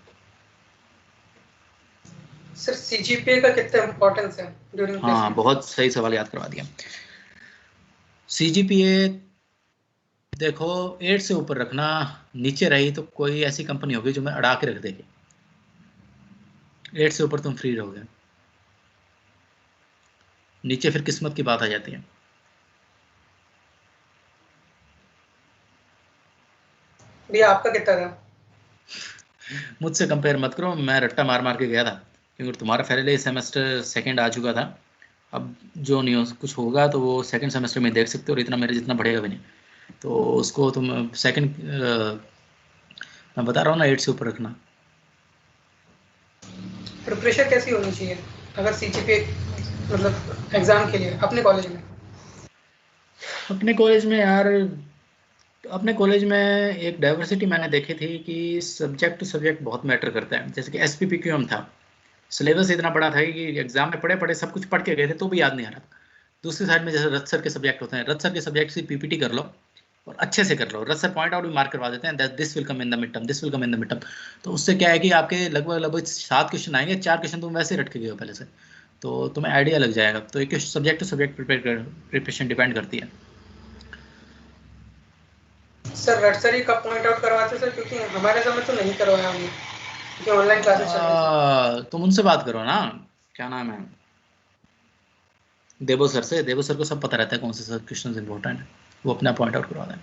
सर सीजीपीए का कितना इंपॉर्टेंस है ड्यूरिंग हाँ प्लेसमेंट? बहुत सही सवाल याद करवा दिया। सीजीपीए देखो 8 से ऊपर रखना, नीचे रही तो कोई ऐसी कंपनी होगी जो मैं अड़ा के रख देगी, 8 से ऊपर तुम फ्री रहोगे, नीचे फिर किस्मत की बात आ जाती है। भैया आपका कितना था? मुझसे कंपेयर मत करो, मैं रट्टा मार मार के गया था, क्योंकि तुम्हारा पहले सेमेस्टर सेकंड आ चुका था। अब जो नहीं हो कुछ होगा तो वो सेकंड सेमेस्टर में देख सकते हो, और इतना मेरे जितना बढ़ेगा भी नहीं, तो उसको तुम सेकंड मैं बता रहा हूँ ना 8 से ऊपर रखना। प्रिपरेशन कैसी होनी चाहिए अगर सीजीपीए मतलब एग्जाम के लिए अपने कॉलेज में? अपने कॉलेज में यार, अपने कॉलेज में एक डाइवर्सिटी मैंने देखी थी कि सब्जेक्ट टू सब्जेक्ट बहुत मैटर करता है। जैसे कि SPPQM था, सिलेबस इतना बड़ा था कि एग्जाम में पढ़े पढ़े सब कुछ पढ़ के गए थे तो भी याद नहीं आ रहा था। दूसरी साइड में जैसे रथ सर के सब्जेक्ट होते हैं, रथ सर के सब्जेक्ट की PPT कर लो और अच्छे से कर लो, रथ सर पॉइंट आउट भी मार्क करवा देते हैं, this will come in the mid term, this will come in the mid term. तो उससे क्या है कि आपके लगभग 7 क्वेश्चन आएंगे, 4 क्वेश्चन तुम वैसे ही रट के गए हो पहले से, तो तुम्हें आइडिया लग जाएगा। तो एक subject to subject preparation depend करती है। सर रट सर ही कब पॉइंट आउट करवाते सर? क्योंकि हमारे समय तो नहीं करवाया हमने, क्योंकि ऑनलाइन क्लासेस चल रही थी। तुम उनसे बात करो ना, क्या नाम है, देवो सर से। देवो सर को सब पता रहता है कौन से सर क्वेश्चन इंपॉर्टेंट है, वो अपना पॉइंट आउट करवा दें।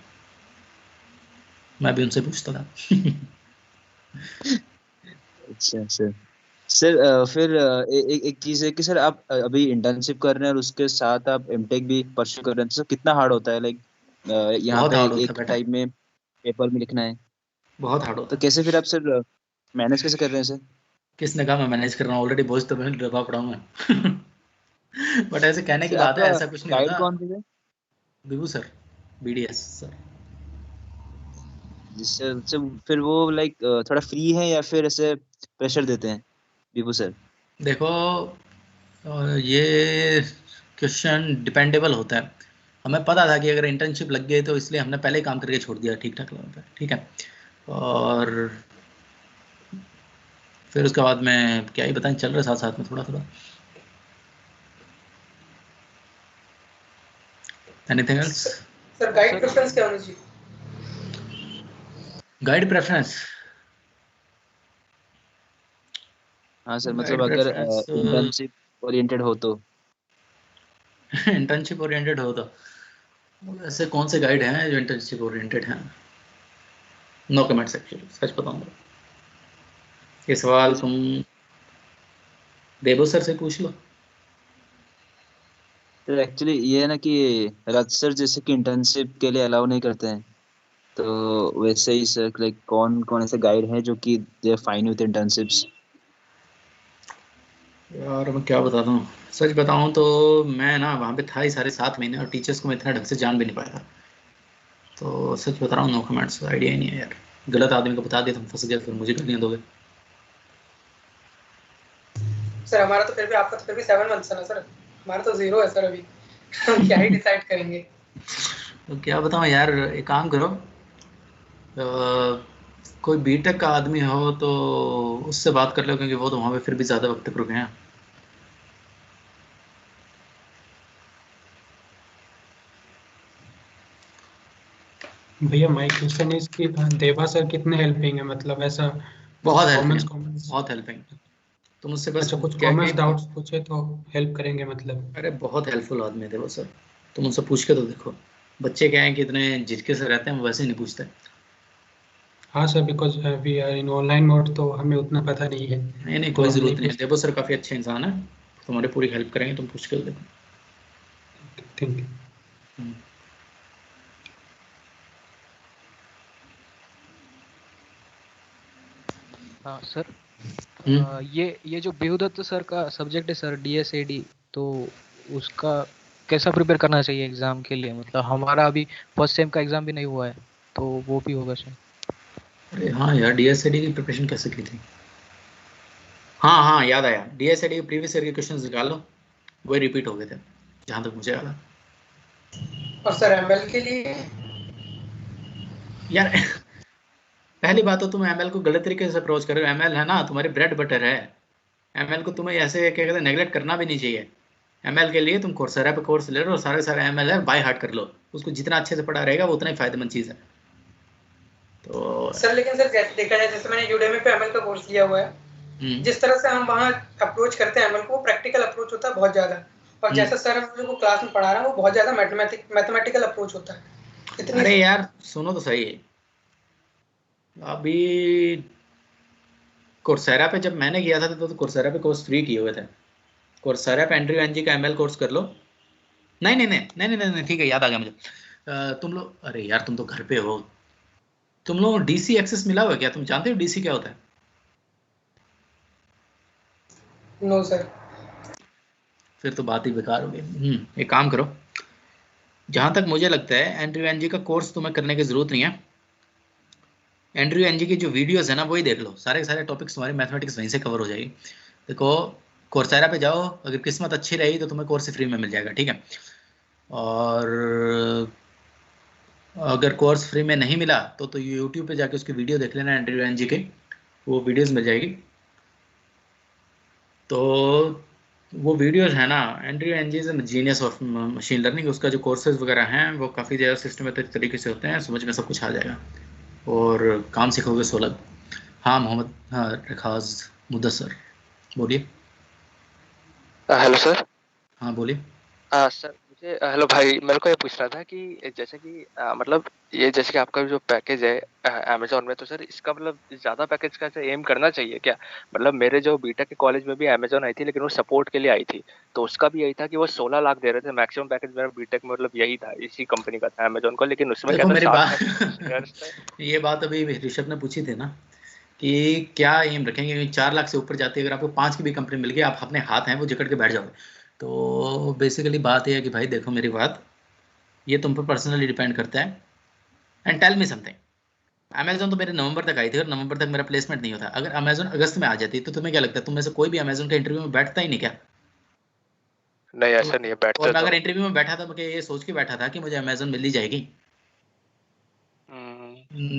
मैं भी उनसे पूछता था। अच्छा सर। सर फिर एक चीज है कि सर आप अभी इंटर्नशिप कर रहे हैं और उसके साथ आप एमटेक भी परस्यू कर रहे हैं, तो सर कितना हार्ड होता है? लाइक यहाँ बहुत पे हार्ड होता है एक बेटा, टाइम में पेपर भी लिखना है, बहुत हार्ड तो होता है। कैसे फिर आप सर मैनेज कैसे कर रहे हैं सर? किसने कहा मैं मैनेज कर रहा हूँ? ऑलरेडी बोझ तो मैं दबा पड़ा हूँ मैं। बट ऐसे कहने की सर बात है, आपका ऐसा कुछ नहीं गाइड होता। कौन थे सर? विभू सर, BDS सर। जिससे से फिर वो लाइक थोड़ा फ्री है या फिर ऐसे प्रेशर देते हैं विभू सर? देखो ये क्वेश्चन डिपेंडेबल होता है। हमें पता था कि अगर इंटर्नशिप लग गई तो इसलिए हमने पहले ही काम करके छोड़ दिया ठीक ठाक लेवल पे, ठीक है। और फिर उसके बाद में क्या ही बताएं, चल रहा है साथ साथ में थोड़ा थोड़ा। Anything else? Sir guide sir preference क्या होनी चाहिए? Guide preference? हाँ सर, मतलब गाइड अगर प्रेफरेंस इंटर्नशिप ओरिएंटेड हो तो। इंटर्नशिप ओरिएंटेड हो तो ऐसे कौन से गाइड हैं जो इंटर्नशिप ओरिएंटेड हैं? नो कमेंट्स एक्चुअली, सच बताऊंगा। ये सवाल तुम देबो सर से पूछ लो। सर एक्चुअली ये है ना कि राज सर जैसे कि इंटर्नशिप के लिए अलाउ नहीं करते हैं, तो वैसे ही सर लाइक कौन कौन ऐसे गाइड हैं जो कि दे फाइन विद इंटर्नशिप्स? यार मैं क्या बता दूं, सच बताऊं तो मैं ना वहाँ पे था ही सारे 7 महीने, और टीचर्स को मैं इतना ढंग से जान भी नहीं पाया था। तो सच बता रहा हूँ, नो कमेंट्स, आइडिया ही नहीं है यार। गलत आदमी को बता दिया तुम, फंस गए, फिर मुझे गालियाँ दोगे। सर हमारा तो फिर भी, आपका तो फिर भी 7 मंथ्स है ना सर, हमारा तो 0 है सर अभी। हम क्या ही डिसाइड करेंगे। तो क्या बताऊं यार, एक काम करो, कोई बीटेक का आदमी हो तो उससे बात कर लो, क्योंकि वो तो वहाँ पे फिर भी ज़्यादा वक्त तक रुके हैं। भैया माय क्वेश्चन इज कि देवा सर कितने हेल्पिंग है, मतलब ऐसा बहुत हेल्पिंग है, कॉमन्स। बहुत हेल्पिंग। तुम उससे बस अच्छा, कुछ क्या कॉमन्स कि डाउट्स पूछे तो हेल्प करेंगे मतलब? अरे बहुत हेल्पफुल आदमी थे वो सर, तुम उनसे पूछ के तो देखो। बच्चे क्या हैं कि इतने झिझके से रहते हैं, वो वैसे ही नहीं पूछते। हाँ sir, because we are in online mode तो हमें उतना पता नहीं है, नहीं नहीं, तो कोई हम ज़रूरत नहीं नहीं है, पूछ। देवो सर काफ़ी अच्छे इंसान है, तुम्हारी पूरी हेल्प करेंगे, तुम पूछ के तो देखो। Thank you. हम्म। हाँ सर, हम्म। ये जो बेहुदत्त सर का सब्जेक्ट है सर, DSAD, तो उसका कैसा प्रिपेयर करना चाहिए एग्जाम के लिए? मतलब हमारा अभी फर्स्ट सेम का एग्जाम भी नहीं हुआ है, तो वो भी होगा सर। अरे हाँ यार, DSAD की प्रिपरेशन कैसे की थी? हाँ हाँ, याद आया, DSAD के प्रीवियस ईयर के क्वेश्चंस निकाल लो, वही रिपीट हो गए थे जहाँ तक मुझे याद है। और सर एमएल के लिए? यार पहली बात तो तुम ML को गलत तरीके से अप्रोच कर रहे हो। ML है ना तुम्हारी ब्रेड बटर है, ML को तुम्हें ऐसे क्या कहते हैं नेगलेक्ट करना भी नहीं चाहिए। ML के लिए तुम कोर्सेरा पे कोर्स ले लो, सारे सारे ML है बाय हार्ट कर लो, उसको जितना अच्छे से पढ़ा रहेगा वो उतना ही फायदेमंद चीज़ है। तो सर लेकिन सर जैसे देखा जाए, जैसे मैंने यूडेमी पे एमएल का कोर्स लिया हुआ है, जिस तरह से हम वहाँ अप्रोच करते हैं एमएल को, वो प्रैक्टिकल अप्रोच होता है बहुत ज़्यादा। और जैसा सर हम को क्लास में पढ़ा रहा है, वो बहुत ज़्यादा मैथमेटिकल अप्रोच होता है। इतनी अरे यार सुनो तो सही है, अभी कोर्सेरा पे जब मैंने किया था तो कोर्सेरा पे कोर्स फ्री किए हुए थे। कोर्सेरा पे एंड्रयू एनजी का एमएल कोर्स कर लो। नहीं नहीं नहीं नहीं नहीं नहीं, ठीक है, याद आ गया मुझे। तुम लोग, अरे यार तुम तो घर पे हो, तुम लोगों को डीसी एक्सेस मिला हुआ है क्या? तुम जानते हो डीसी क्या होता है? No sir. फिर तो बात ही बेकार हो गई। एक काम करो, जहां तक मुझे लगता है एंड्रयू एनजी का कोर्स तुम्हें करने की जरूरत नहीं है। एंड्रयू एनजी की जो वीडियोस है ना वही देख लो, सारे के सारे टॉपिक्स तुम्हारी मैथमेटिक्स वहीं से कवर हो जाएगी। देखो कोर्सेरा पे जाओ, अगर किस्मत अच्छी रही तो तुम्हें कोर्स फ्री में मिल जाएगा, ठीक है। और अगर कोर्स फ्री में नहीं मिला तो यूट्यूब पे जाके उसकी वीडियो देख लेना एंड्रयू एनजी के, वो वीडियोस मिल जाएगी। तो वो वीडियोस है ना, Andrew Ng is genius of machine learning, उसका जो कोर्सेज वगैरह हैं वो काफ़ी ज़्यादा सिस्टमेटिक तरीके से होते हैं, समझ में सब कुछ आ जाएगा और काम सीखोगे सुलभ। हाँ मोहम्मद, हाँ रिखाज मुदस्सर, बोलिए। Hello sir. हाँ बोलिए। सर मुझे हेलो भाई, मेरे को ये पूछना था कि जैसे कि मतलब ये जैसे कि आपका जो पैकेज है अमेजोन में, तो सर इसका मतलब ज़्यादा पैकेज का एम करना चाहिए क्या? मतलब मेरे जो बीटेक के कॉलेज में भी अमेजोन आई थी, लेकिन वो सपोर्ट के लिए आई थी, तो उसका भी यही था कि वो 16 लाख दे रहे थे मैक्सिमम पैकेज। मेरा बीटेक में मतलब यही था, इसी कंपनी का था अमेजोन को, लेकिन उसमें क्या देखो था मेरी 60 बात शेयर्स थे। ये बात अभी ऋषभ ने पूछी थी ना कि क्या एम रखेंगे, 4 लाख से ऊपर जाती है, अगर आपको 5 की भी कंपनी मिल गई, आप अपने हाथ हैं वो जकड़ के बैठ जाओगे। तो बेसिकली बात यह है कि भाई देखो मेरी बात, ये तुम पर पर्सनली डिपेंड करता है। And tell me something, Amazon तो मेरे नवंबर तक आई थी और नवंबर तक मेरा प्लेसमेंट नहीं होता। अगर अमेजोन अगस्त में आ जाती तो तुम्हें क्या लगता है, तुम में से कोई भी अमेजोन का इंटरव्यू में बैठता ही नहीं क्या? नहीं ऐसा नहीं है, बैठते और मैं तो। अगर इंटरव्यू में बैठा था, मैं ये सोच के बैठा था कि मुझे अमेजोन मिल ही जाएगी।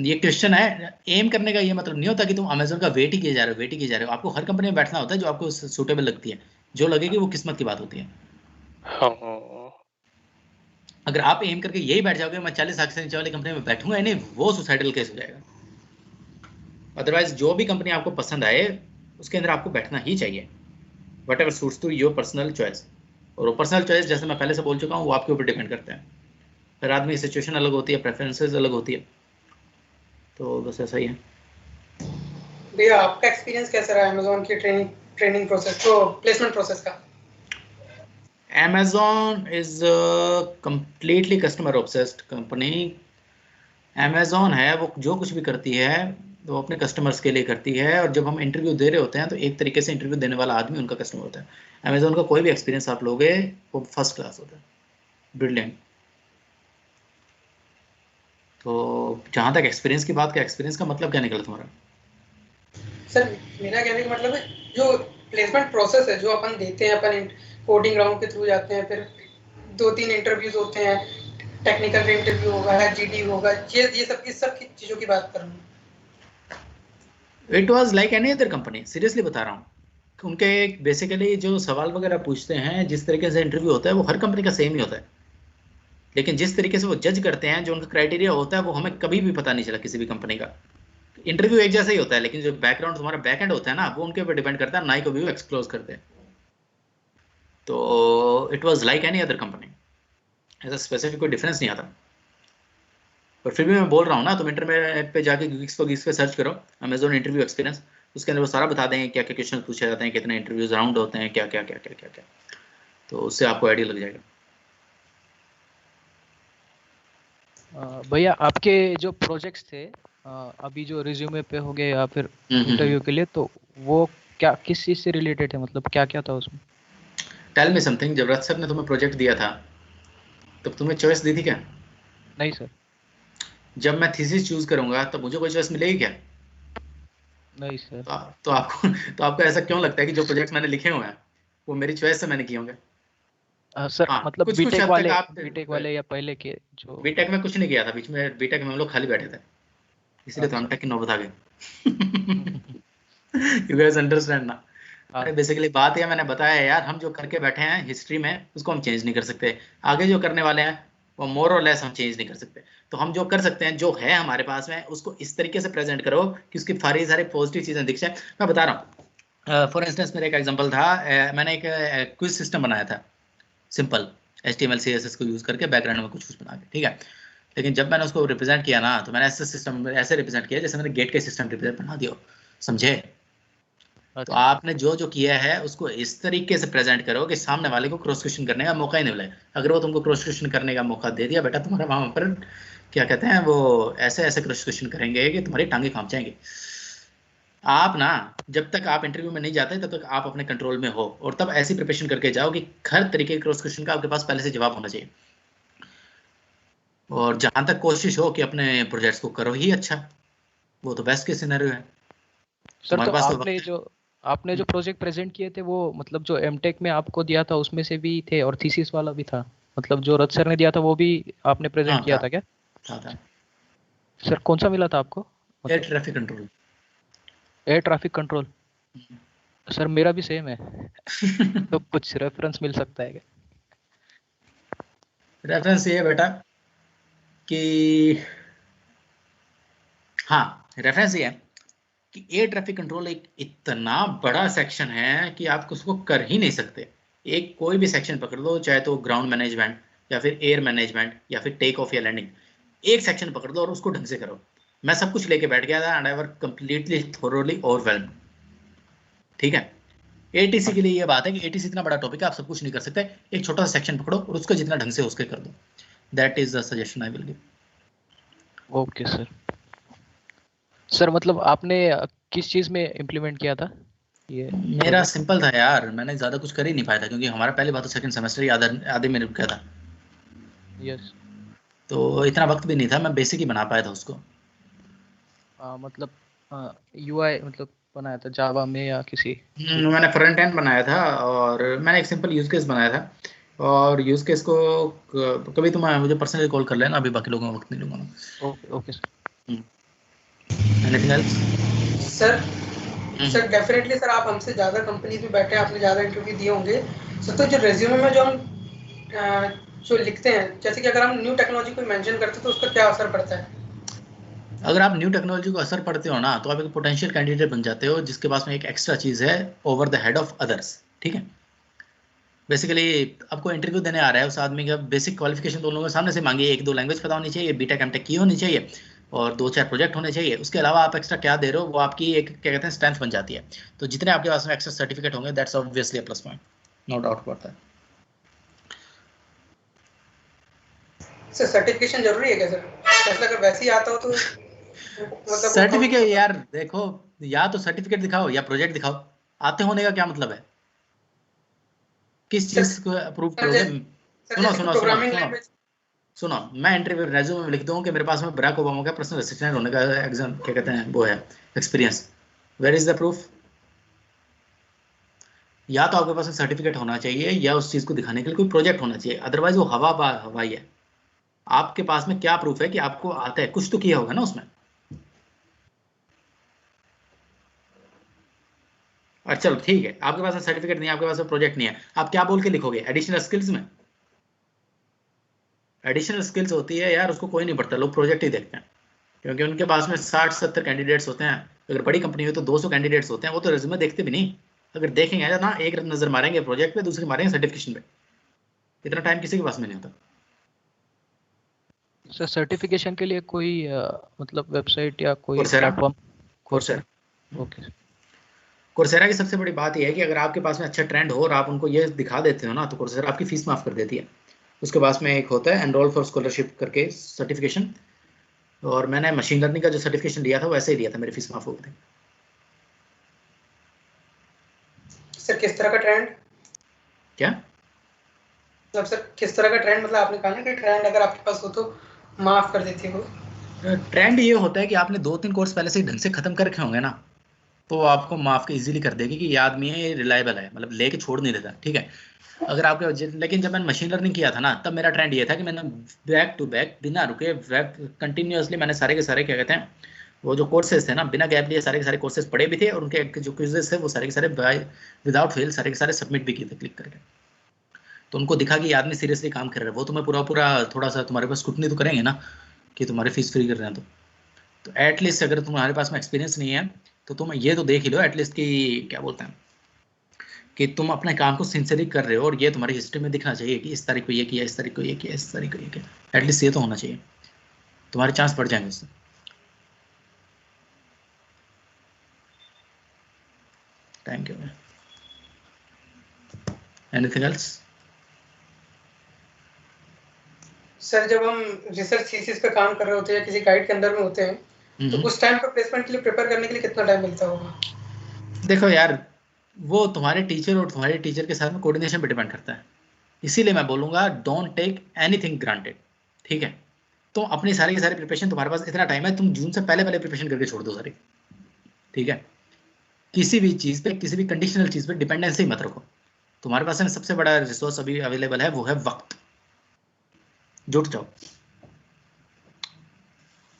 ये क्वेश्चन है, एम करने का ये मतलब नहीं होता कि तुम अमेजोन का वेट ही किए जा रहे हो, वेट ही किए जा रहे हो। आपको हर कंपनी में बैठना होता है जो आपको सूटेबल लगती है, जो लगेगी वो किस्मत की बात होती है। हाँ। अगर आप एम करके यही बैठ जाओगे मैं 40 लाख से नीचे वाली कंपनी में बैठूंगा ही नहीं, वो सुसाइडल केस हो जाएगा। अदरवाइज जो भी कंपनी आपको पसंद आए उसके अंदर आपको बैठना ही चाहिए, whatever suits to your personal choice. और वो पर्सनल चॉइस जैसे मैं पहले से बोल चुका हूँ वो आपके ऊपर डिपेंड करता है। हर आदमी की सिचुएशन अलग होती है, प्रेफरेंसेस अलग होती है, तो बस ऐसा ही है। भैया आपका एक्सपीरियंस कैसा रहा अमेज़न की ट्रेनिंग प्रोसेस तो प्लेसमेंट प्रोसेस का? Amazon is a completely customer obsessed company। Amazon है वो जो कुछ भी करती है वो अपने कस्टमर्स के लिए करती है, और जब हम इंटरव्यू दे रहे होते हैं तो एक तरीके से इंटरव्यू देने वाला आदमी उनका कस्टमर होता है। Amazon का कोई भी एक्सपीरियंस आप लोगे वो फर्स्ट क्लास होता है, ब्रिलियंट। तो जहाँ तक एक्सपीरियंस की बात, का एक्सपीरियंस का मतलब क्या निकला तुम्हारा? सर मेरा कहने का मतलब है जो प्लेसमेंट प्रोसेस है जो अपन देते हैं, अपन कोडिंग राउंड के थ्रू जाते हैं, फिर 2-3 इंटरव्यूज होते हैं, टेक्निकल इंटरव्यू होगा, जीडी होगा, ये सब इस सब की चीज़ों की बात कर रहा हूँ। It was like any other company, seriously बता रहा हूँ। उनके बेसिकली जो सवाल वगैरह पूछते हैं, जिस तरीके से इंटरव्यू होता है वो हर कंपनी का सेम ही होता है, लेकिन जिस तरीके से वो जज करते हैं, जो उनका क्राइटेरिया होता है वो हमें कभी भी पता नहीं चला किसी भी कंपनी का। इंटरव्यू एक जैसा ही होता है, लेकिन जो बैकग्राउंड तुम्हारा बैकएंड होता है ना वो उनके ऊपर डिपेंड करता है, ना ही कभी वो एक्सक्लोज करते हैं। तो it was like any other company, ऐसा स्पेसिफिक कोई डिफरेंस नहीं आता। पर फिर भी मैं बोल रहा हूँ ना, तुम इंटरनेट पे जाके गीक्स पे सर्च करो अमेजोन इंटरव्यू एक्सपीरियंस, उसके अंदर वो सारा बता देंगे क्या क्या क्वेश्चन पूछे जाते हैं, कितने इंटरव्यूज राउंड होते हैं, क्या क्या क्या क्या क्या क्या, तो उससे आपको आइडिया लग जाएगा। भैया आपके जो प्रोजेक्ट्स थे अभी जो रिज्यूमे पे हो गए या फिर इंटरव्यू के लिए, तो वो क्या किस चीज से रिलेटेड है, मतलब क्या क्या था उसमें? Tell me something. जब रथ सर ने तुम्हें प्रोजेक्ट दिया था तब तुम्हें चॉइस दी थी क्या? नहीं सर। जब मैं थीसिस चूज करूंगा तब मुझे कोई चॉइस मिलेगी क्या? नहीं सर। तो आपको ऐसा क्यों लगता है कि जो प्रोजेक्ट्स मैंने लिखे हुए हैं वो मेरी चॉइस से मैंने किए होंगे? सर हाँ, मतलब कुछ बीटेक हद वाले, तक आप बीटेक वाले या पहले के जो? बीटेक में कुछ नहीं किया था, बीच में बीटेक में हम लोग खाली बैठे थे, इसलिए तो हम टेक की नौबत आ गई। यू गाइस अंडरस्टैंड ना? अरे बेसिकली बात यह मैंने बताया यार, हम जो करके बैठे हैं हिस्ट्री में उसको हम चेंज नहीं कर सकते, आगे जो करने वाले हैं वो मोर और लेस हम चेंज नहीं कर सकते। तो हम जो कर सकते हैं, जो है हमारे पास में, उसको इस तरीके से प्रेजेंट करो कि उसकी सारी पॉजिटिव चीजें दिख जाए। मैं बता रहा हूँ, फॉर इंस्टेंस मेरा एक एग्जांपल था, मैंने एक क्विज सिस्टम बनाया था सिंपल HTML CSS को यूज करके बैकग्राउंड में कुछ बना के, ठीक है। लेकिन जब मैंने उसको रिप्रेजेंट किया ना, तो मैंने ऐसे सिस्टम ऐसे रिप्रेजेंट किया जैसे मैंने गेट के सिस्टम रिप्रेजेंट बना दिया, समझे? तो अच्छा आपने जो किया है उसको इस तरीके से प्रेजेंट करो कि सामने वाले को क्रॉस क्वेश्चन करने का मौका ही नहीं मिले। अगर वो तुमको क्रॉस क्वेश्चन करने का मौका दे दिया, बेटा तुम्हारे वहां पर क्या कहते हैं, वो ऐसे ऐसे क्रॉस क्वेश्चन करेंगे कि तुम्हारी टांगे कांप जाएंगी। आप ना, जब तक आप इंटरव्यू में नहीं जाते तब तक आप अपने कंट्रोल में हो, और तब ऐसी प्रिपरेशन करके जाओ कि हर तरीके के क्रॉस क्वेश्चन का आपके पास पहले से जवाब होना चाहिए। और जहां तक कोशिश हो कि अपने प्रोजेक्ट्स को करो ही अच्छा, वो तो बेस्ट के सिनेरियो है। सर। तुम्हारे तो पास आपने जो प्रोजेक्ट प्रेजेंट किए थे वो मतलब जो एमटेक में आपको दिया था उसमें से भी थे और थीसिस वाला भी था, मतलब जो रथ सर ने दिया था वो भी आपने प्रेजेंट हाँ, किया था क्या? था। सर कौन सा मिला था आपको? Air traffic control. Air traffic control. Sir मेरा भी सेम है। तो कुछ रेफरेंस मिल सकता है क्या? रेफरेंस ये है बेटा कि हाँ, रेफरेंस ये है कि एयर ट्रैफिक कंट्रोल एक इतना बड़ा सेक्शन है कि आप उसको कर ही नहीं सकते। एक कोई भी सेक्शन पकड़ लो, चाहे तो ग्राउंड मैनेजमेंट या फिर एयर मैनेजमेंट या फिर टेक ऑफ या लैंडिंग, एक सेक्शन पकड़ लो और उसको ढंग से करो। मैं सब कुछ लेके बैठ गया था and I were completely thoroughly overwhelmed. ठीक है, एटीसी के लिए ये बात है कि एटीसी इतना बड़ा टॉपिक है, आप सब कुछ नहीं कर सकते। एक छोटा सा सेक्शन पकड़ो और उसको जितना ढंग से उसके कर दो। That is the suggestion I will give. Okay sir. Sir मतलब आपने किस चीज में इम्प्लीमेंट किया था ये? मेरा सिंपल था यार, मैंने ज्यादा कुछ कर ही नहीं पाया था क्योंकि हमारा पहले बात तो सेकंड सेमेस्टर ही आधे में रुक गया था। यस। तो इतना वक्त भी नहीं था, मैं बेसिक ही बना पाया था उसको। मतलब यूआई मतलब बनाया था जावा में या किसी? मैंने फ्रंट एंड बनाया था और मैंने एक सिंपल यूज केस बनाया था। और यूज केस को कभी तुम मुझे पर्सनली कॉल कर लेना, अभी बाकी लोगों का वक्त नहीं लूंगा मैं। Okay okay sir. Anything else? Sir definitely sir, आप हमसे ज़्यादा कंपनीज में बैठे हैं, आपने ज़्यादा इंटरव्यू दिए होंगे सर। तो जो रेज्यूमे में जो हम जो लिखते हैं, जैसे कि अगर हम न्यू टेक्नोलॉजी को मेंशन करते हैं तो उसका क्या असर पड़ता है? अगर आप न्यू टेक्नोलॉजी को असर पड़ते हो ना, तो आप एक पोटेंशियल कैंडिडेट बन जाते हो जिसके पास में एक एक्स्ट्रा चीज है over the head of others. ठीक है, बेसिकली आपको इंटरव्यू देने आ रहा है, उस आदमी का बेसिक क्वालिफिकेशन दोनों के सामने से मांगी, 1-2 लैंग्वेज पता होनी चाहिए, बीटेक एमटेक की होनी चाहिए और 2-4 प्रोजेक्ट होने चाहिए। उसके अलावा आप एक्स्ट्रा क्या दे रहे हो वो आपकी एक क्या कहते हैं स्ट्रेंथ बन जाती है। तो जितने आपके पास में एक्स्ट्रा सर्टिफिकेट होंगे, that's obviously a plus point, no doubt about that. Sir certification जरूरी है क्या सर? ऐसा अगर वैसे ही आता हो तो मतलब सर्टिफिकेट यार देखो, या तो सर्टिफिकेट दिखाओ या प्रोजेक्ट दिखाओ, आते होने का क्या मतलब है? किस चीज को अप्रूव करोगे? सुनो, मैं इंटरव्यू रेज्यूमे में लिख दूं कि मेरे पास में बराक ओबामा का पर्सनल असिस्टेंट होने का एग्जाम क्या कहते हैं वो है experience, where is the proof? या तो आपके पास सर्टिफिकेट होना चाहिए या उस चीज को दिखाने के लिए कोई प्रोजेक्ट होना चाहिए, अदरवाइज वो हवाई है। आपके पास में क्या प्रूफ है कि आपको आता है? कुछ तो किया होगा ना उसमें। अच्छा चलो ठीक है, आपके पास सर्टिफिकेट नहीं है, आपके पास प्रोजेक्ट नहीं है, आप क्या बोल के लिखोगे एडिशनल स्किल्स में? एडिशनल स्किल्स होती है यार, उसको कोई नहीं पढ़ता, लोग प्रोजेक्ट ही देखते हैं क्योंकि उनके पास में 60-70 कैंडिडेट्स होते हैं। अगर बड़ी कंपनी हो तो 200 कैंडिडेट्स होते हैं, वो तो रिज्यूमे देखते भी नहीं। अगर देखेंगे ना, एक नजर मारेंगे प्रोजेक्ट पे, दूसरी मारेंगे सर्टिफिकेशन पे। इतना टाइम किसी के पास में नहीं होता। सर सर्टिफिकेशन के लिए कोई मतलब वेबसाइट या कोई Coursera. Platform? Coursera. Okay. Coursera की सबसे बड़ी बात यह है कि अगर आपके पास में अच्छा ट्रेंड हो और आप उनको ये दिखा देते हो ना, तो कोर्सेरा आपकी फीस माफ कर देती है। उसके पास में एक होता है एनरोल फॉर स्कॉलरशिप करके सर्टिफिकेशन, और मैंने मशीन लर्निंग का जो सर्टिफिकेशन लिया था वो ऐसे ही लिया था, मेरी फीस माफ हो गई थी। सर किस तरह का ट्रेंड? क्या मतलब सर किस तरह का ट्रेंड? मतलब आपने कहा ना कि ट्रेंड अगर आपके पास हो तो माफ कर देती है वो। ट्रेंड ये होता है कि आपने 2-3 कोर्स पहले से ढंग से खत्म कर रखे होंगे ना, तो आपको माफ इजीली कर देगी कि ये आदमी है, ये रिलायबल है, मतलब लेके छोड़ नहीं देता। ठीक है, अगर आपके लेकिन जब मैंने मशीन लर्निंग किया था ना, तब मेरा ट्रेंड ये था कि मैंने बैक टू बैक बिना रुके कंटिन्यूअसली मैंने सारे के सारे क्या कहते हैं वो जो कोर्सेज थे ना, बिना गैप लिए सारे के सारे कोर्सेज पढ़े भी थे, और उनके जो क्विजेस थे वो सारे के सारे विदाउट फेल सारे के सारे सबमिट भी किए थे क्लिक करके। तो उनको दिखा कि ये आदमी सीरियसली काम कर रहा है, वो तुम्हें पूरा थोड़ा सा तुम्हारे पास स्क्रूटनी तो करेंगे ना कि तुम्हारे फीस फ्री कर रहे हैं। तो एटलीस्ट अगर तुम्हारे पास में एक्सपीरियंस नहीं है तो तुम ये तो देख ही लो एटलीस्ट कि क्या बोलते हैं कि तुम अपने काम को सिंसियरली कर रहे हो, और ये तुम्हारी हिस्ट्री में दिखना चाहिए कि इस तारीख को ये किया, इस तारीख को ये किया, इस तारीख को ये किया। एटलीस्ट ये तो होना चाहिए। तुम्हारे चांस बढ़ जाएंगे उससे। Thank you. Anything else? Sir जब हम रिसर्च थीसिस पे काम कर रहे होते हैं या किसी गाइड के अंदर में होते हैं तो उस टाइम पर प्लेसमेंट के लिए प्रिपेयर करने के लिए कितना टाइम मिलता होगा? देखो यार, वो तुम्हारे टीचर और तुम्हारे टीचर के साथ में कोऑर्डिनेशन पे डिपेंड करता है। इसीलिए मैं बोलूँगा डोंट टेक एनीथिंग ग्रांटेड, ठीक है? तो अपनी सारी की सारी प्रिपरेशन, तुम्हारे पास इतना टाइम है, तुम जून से पहले पहले प्रिपरेशन करके छोड़ दो सारी, ठीक है? किसी भी चीज़ पे, किसी भी कंडीशनल चीज़ पे डिपेंडेंसी मत रखो। तुम्हारे पास में सबसे बड़ा रिसोर्स अभी अवेलेबल है, वो है वक्त। जुट जाओ।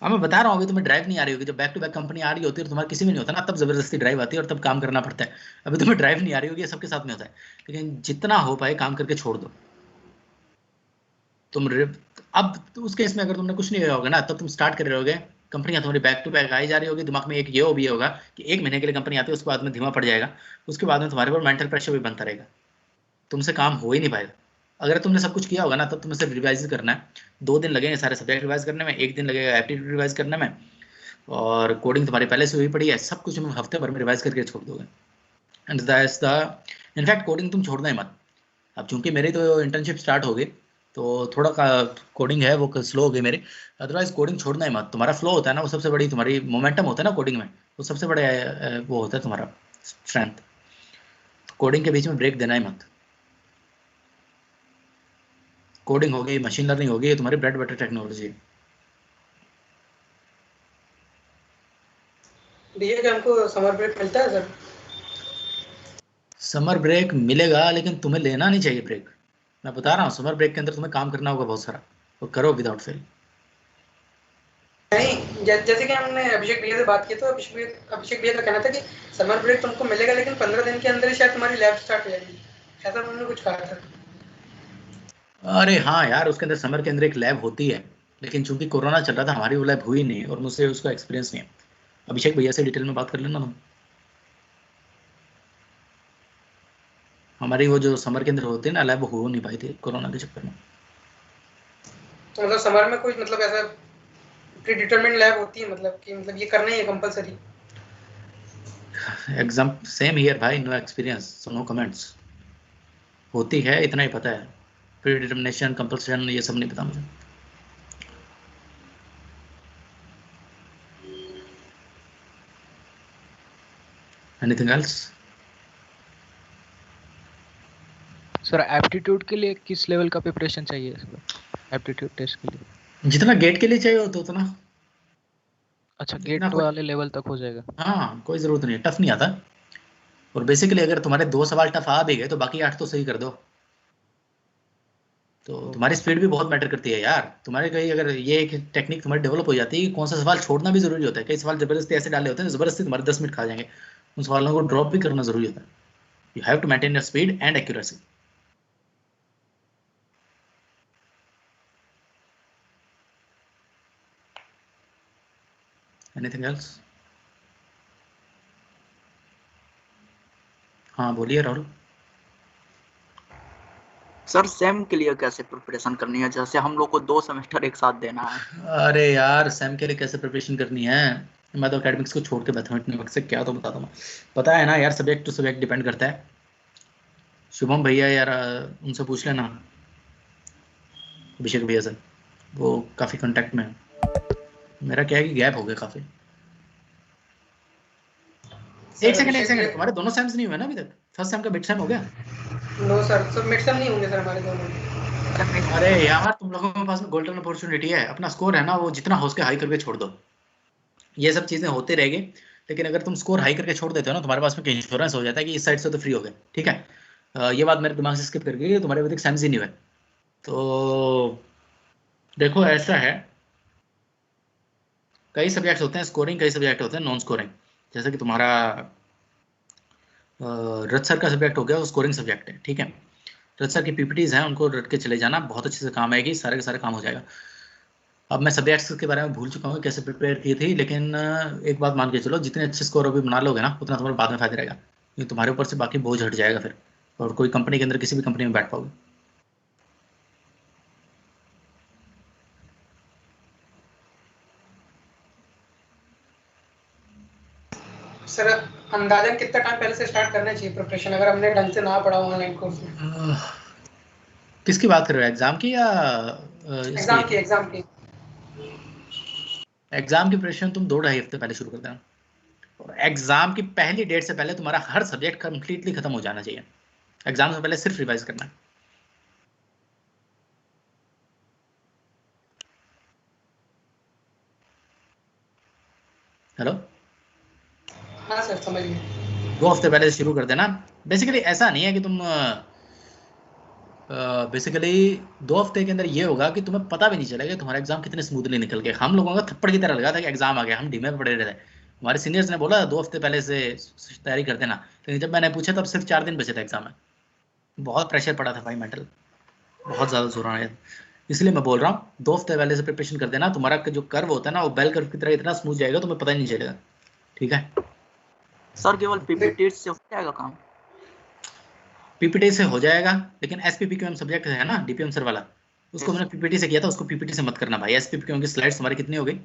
अब मैं बता रहा हूँ, अभी तुम्हें ड्राइव नहीं आ रही होगी, जब बैक टू बैक कंपनी आ रही होती है और तुम्हारा किसी में नहीं होता ना, तब जबरदस्ती ड्राइव आती है और तब काम करना पड़ता है। अभी तुम्हें ड्राइव नहीं आ रही होगी, ये सबके साथ में होता है, लेकिन जितना हो पाए काम करके छोड़ दो। तुम अब तो उस केस में अगर तुमने कुछ नहीं किया होगा ना, तब तुम स्टार्ट कर रहे होगे, कंपनियां तुम्हारी बैक टू बैक आई जा रही होगी, दिमाग में एक ये भी होगा कि 1 महीने के लिए कंपनी आती है, उसके बाद में धीमा पड़ जाएगा, उसके बाद में तुम्हारे ऊपर मेंटल प्रेशर भी बनता रहेगा, तुमसे काम हो ही नहीं पाएगा। अगर तुमने सब कुछ किया होगा ना, तब तुम्हें सिर्फ रिवाइज करना है। 2 दिन लगेंगे सारे सब्जेक्ट रिवाइज करने में, 1 दिन लगेगा एप्टीट्यूड रिवाइज करने में, और कोडिंग तुम्हारी पहले से हुई पड़ी है, सब कुछ तुम हफ्ते भर में रिवाइज करके छोड़ दोगे। And that's the in fact coding तुम छोड़ना ही मत। अब चूंकि मेरी तो इंटर्नशिप स्टार्ट हो गई, तो थोड़ा कोडिंग है वो स्लो हो गई मेरी, अदरवाइज कोडिंग छोड़ना ही मत। तुम्हारा फ्लो होता है ना, वो सबसे बड़ी तुम्हारी मोमेंटम होता है ना कोडिंग में, वो सबसे बड़े वो होता है तुम्हारा स्ट्रेंथ। कोडिंग के बीच में ब्रेक देना ही मत। कोडिंग हो गई, मशीन लर्निंग हो गई, ये तुम्हारी ब्रेड बटर टेक्नोलॉजी है। डीए का हमको समर ब्रेक मिलता है सर? समर ब्रेक मिलेगा, लेकिन तुम्हें लेना नहीं चाहिए ब्रेक। मैं बता रहा हूँ, समर ब्रेक के अंदर तुम्हें काम करना होगा बहुत सारा, और करो विदाउट फेल। नहीं, जैसे कि हमने अभिषेक भैया से बात की, तो अभिषेक भैया का कहना था कि समर ब्रेक तुमको मिलेगा, लेकिन 15 दिन के अंदर ही शायद तुम्हारी लैब स्टार्ट हो जाएगी, ऐसा उन्होंने कुछ कहा था। अरे हाँ यार, उसके अंदर समर के अंदर एक लैब होती है, लेकिन चूंकि कोरोना चल रहा था, हमारी वो लैब हुई नहीं, और मुझसे उसका एक्सपीरियंस नहीं है। अभिषेक भैया से डिटेल में बात कर लेना तुम। हमारी वो जो समर के अंदर होती है ना लैब, हो नहीं पाई थी कोरोना के चक्कर में। तो मतलब समर में कोई मतलब ऐसा प्री डिटरमिन्ड लैब होती है, मतलब कि मतलब ये करना ही है कंपलसरी? एग्जाम सेम ईयर भाई, no experience so no comments. होती है, इतना ही पता है। प्री डिटर्मिनेशन, कंपल्सन, ये सब नहीं पता मुझे। Anything else? सर एप्टीट्यूड के लिए किस लेवल का प्रिपरेशन चाहिए एप्टीट्यूड टेस्ट के लिए? जितना गेट के लिए चाहिए हो तो उतना। अच्छा, गेट वाले लेवल तक हो जाएगा? हाँ, कोई जरूरत नहीं है, टफ नहीं आता। और बेसिकली अगर तुम्हारे 2 सवाल टफ आ भी गए तो बाकी 8 तो सही कर दो। तो तुम्हारी स्पीड भी बहुत मैटर करती है यार। तुम्हारे कहीं अगर ये एक टेक्निक तुम्हारी डेवलप हो जाती है कि कौन सा सवाल छोड़ना भी जरूरी होता है। कई सवाल जबरदस्ती ऐसे डाले होते हैं, जबरदस्ती तुम्हारे 10 मिनट खा जाएंगे। उन सवालों को ड्रॉप भी करना जरूरी होता है। You have to maintain your speed and accuracy. Anything else? हाँ बोलिए राहुल। सर सेम के लिए कैसे प्रिपरेशन करनी है, जैसे हम लोग को 2 सेमेस्टर एक साथ देना है? अरे यार, सेम के लिए कैसे प्रिपरेशन करनी है? मैं तो एकेडमिक्स को छोड़ के मैथमेटिक्स से क्या तो बताता हूँ। पता है ना यार, सब्जेक्ट टू सब्जेक्ट डिपेंड करता है। शुभम भैया यार, उनसे पूछ लेना, अभिषेक भैया से, वो काफ़ी कांटेक्ट में है। मेरा क्या है कि गैप हो गया काफ़ी। एक सेकंड, तुम्हारे दोनों सेम्स नहीं हुए ना अभी तक? फर्स्ट सेम का मिड सेम हो गया? नो सर, सब मिड सेम नहीं होंगे सर हमारे दोनों। अरे यार, तुम लोगों के पास में गोल्डन अपॉर्चुनिटी है। अपना स्कोर है ना, वो जितना हो सके हाई करके छोड़ दो। ये सब चीज़ें होती रहेगी, लेकिन अगर तुम स्कोर हाई करके छोड़ देते हो ना, तुम्हारे पास में इंश्योरेंस हो जाता है कि इस साइड से तो फ्री हो गए, ठीक है? ये बात मेरे दिमाग से स्किप कर गई, तुम्हारे अभी तक सेम्स ही नहीं हुए। तो देखो ऐसा है, कई सब्जेक्ट्स होते हैं स्कोरिंग, कई सब्जेक्ट होते हैं नॉन स्कोरिंग। जैसे कि तुम्हारा रथ सर का सब्जेक्ट हो गया, वो स्कोरिंग सब्जेक्ट है, ठीक है? रथ सर की पीपीटीज हैं, उनको रट के चले जाना, बहुत अच्छे से काम आएगी, सारे के सारे काम हो जाएगा। अब मैं सब्जेक्ट्स के बारे में भूल चुका हूँ कैसे प्रिपेयर की थी, लेकिन एक बात मान के चलो, जितने अच्छे स्कोर अभी बना लोगे ना, उतना तुम्हारे बाद में फायदा रहेगा, क्योंकि तुम्हारे ऊपर से बाकी बोझ हट जाएगा फिर, और कोई कंपनी के अंदर किसी भी कंपनी में बैठ पाओगे। सर अंदाजन कितना टाइम पहले से स्टार्ट करना चाहिए प्रिपरेशन, अगर हमने ढंग से ना पढ़ा ऑनलाइन कोर्स में? किसकी बात कर रहे हो, एग्जाम की या एग्जाम की एग्जाम की प्रिपरेशन तुम 2-2.5 हफ्ते पहले शुरू कर देना। और एग्जाम की पहली डेट से पहले तुम्हारा हर सब्जेक्ट कंप्लीटली खत्म हो जाना चाहिए। एग्जाम से पहले सिर्फ रिवाइज करना है। हेलो, हाँ सर समझ गए। 2 हफ्ते पहले से शुरू कर देना। बेसिकली ऐसा नहीं है कि तुम बेसिकली 2 हफ्ते के अंदर ये होगा कि तुम्हें पता भी नहीं चलेगा तुम्हारा एग्जाम कितने स्मूथली निकल गया। हम लोगों का थप्पड़ की तरह लगा था कि एग्जाम आ गया, हम डीमे में पड़े रहे थे। हमारे सीनियर्स ने बोला 2 हफ्ते पहले से तैयारी कर देना, लेकिन जब मैंने पूछा तब सिर्फ 4 दिन बचे थे एग्जाम में। बहुत प्रेशर पड़ा था भाई, मेंटल बहुत ज़्यादा जोर आया। इसलिए मैं बोल रहा हूँ 2 हफ्ते पहले से प्रिपरेशन कर देना। तुम्हारा जो कर्व होता है ना, वो बेल कर्व की तरह इतना स्मूथ जाएगा तुम्हें पता ही नहीं चलेगा। ठीक है सर, केवल पीपीटी से हो जाएगा काम? पीपीटी से हो जाएगा, लेकिन एसपीपीक्यूएम सब्जेक्ट है ना डीपीएम सर वाला, उसको मैंने पीपीटी से किया था, उसको पीपीटी से मत करना भाई। एसपीपीक्यूएम की स्लाइड्स हमारी कितनी हो गई?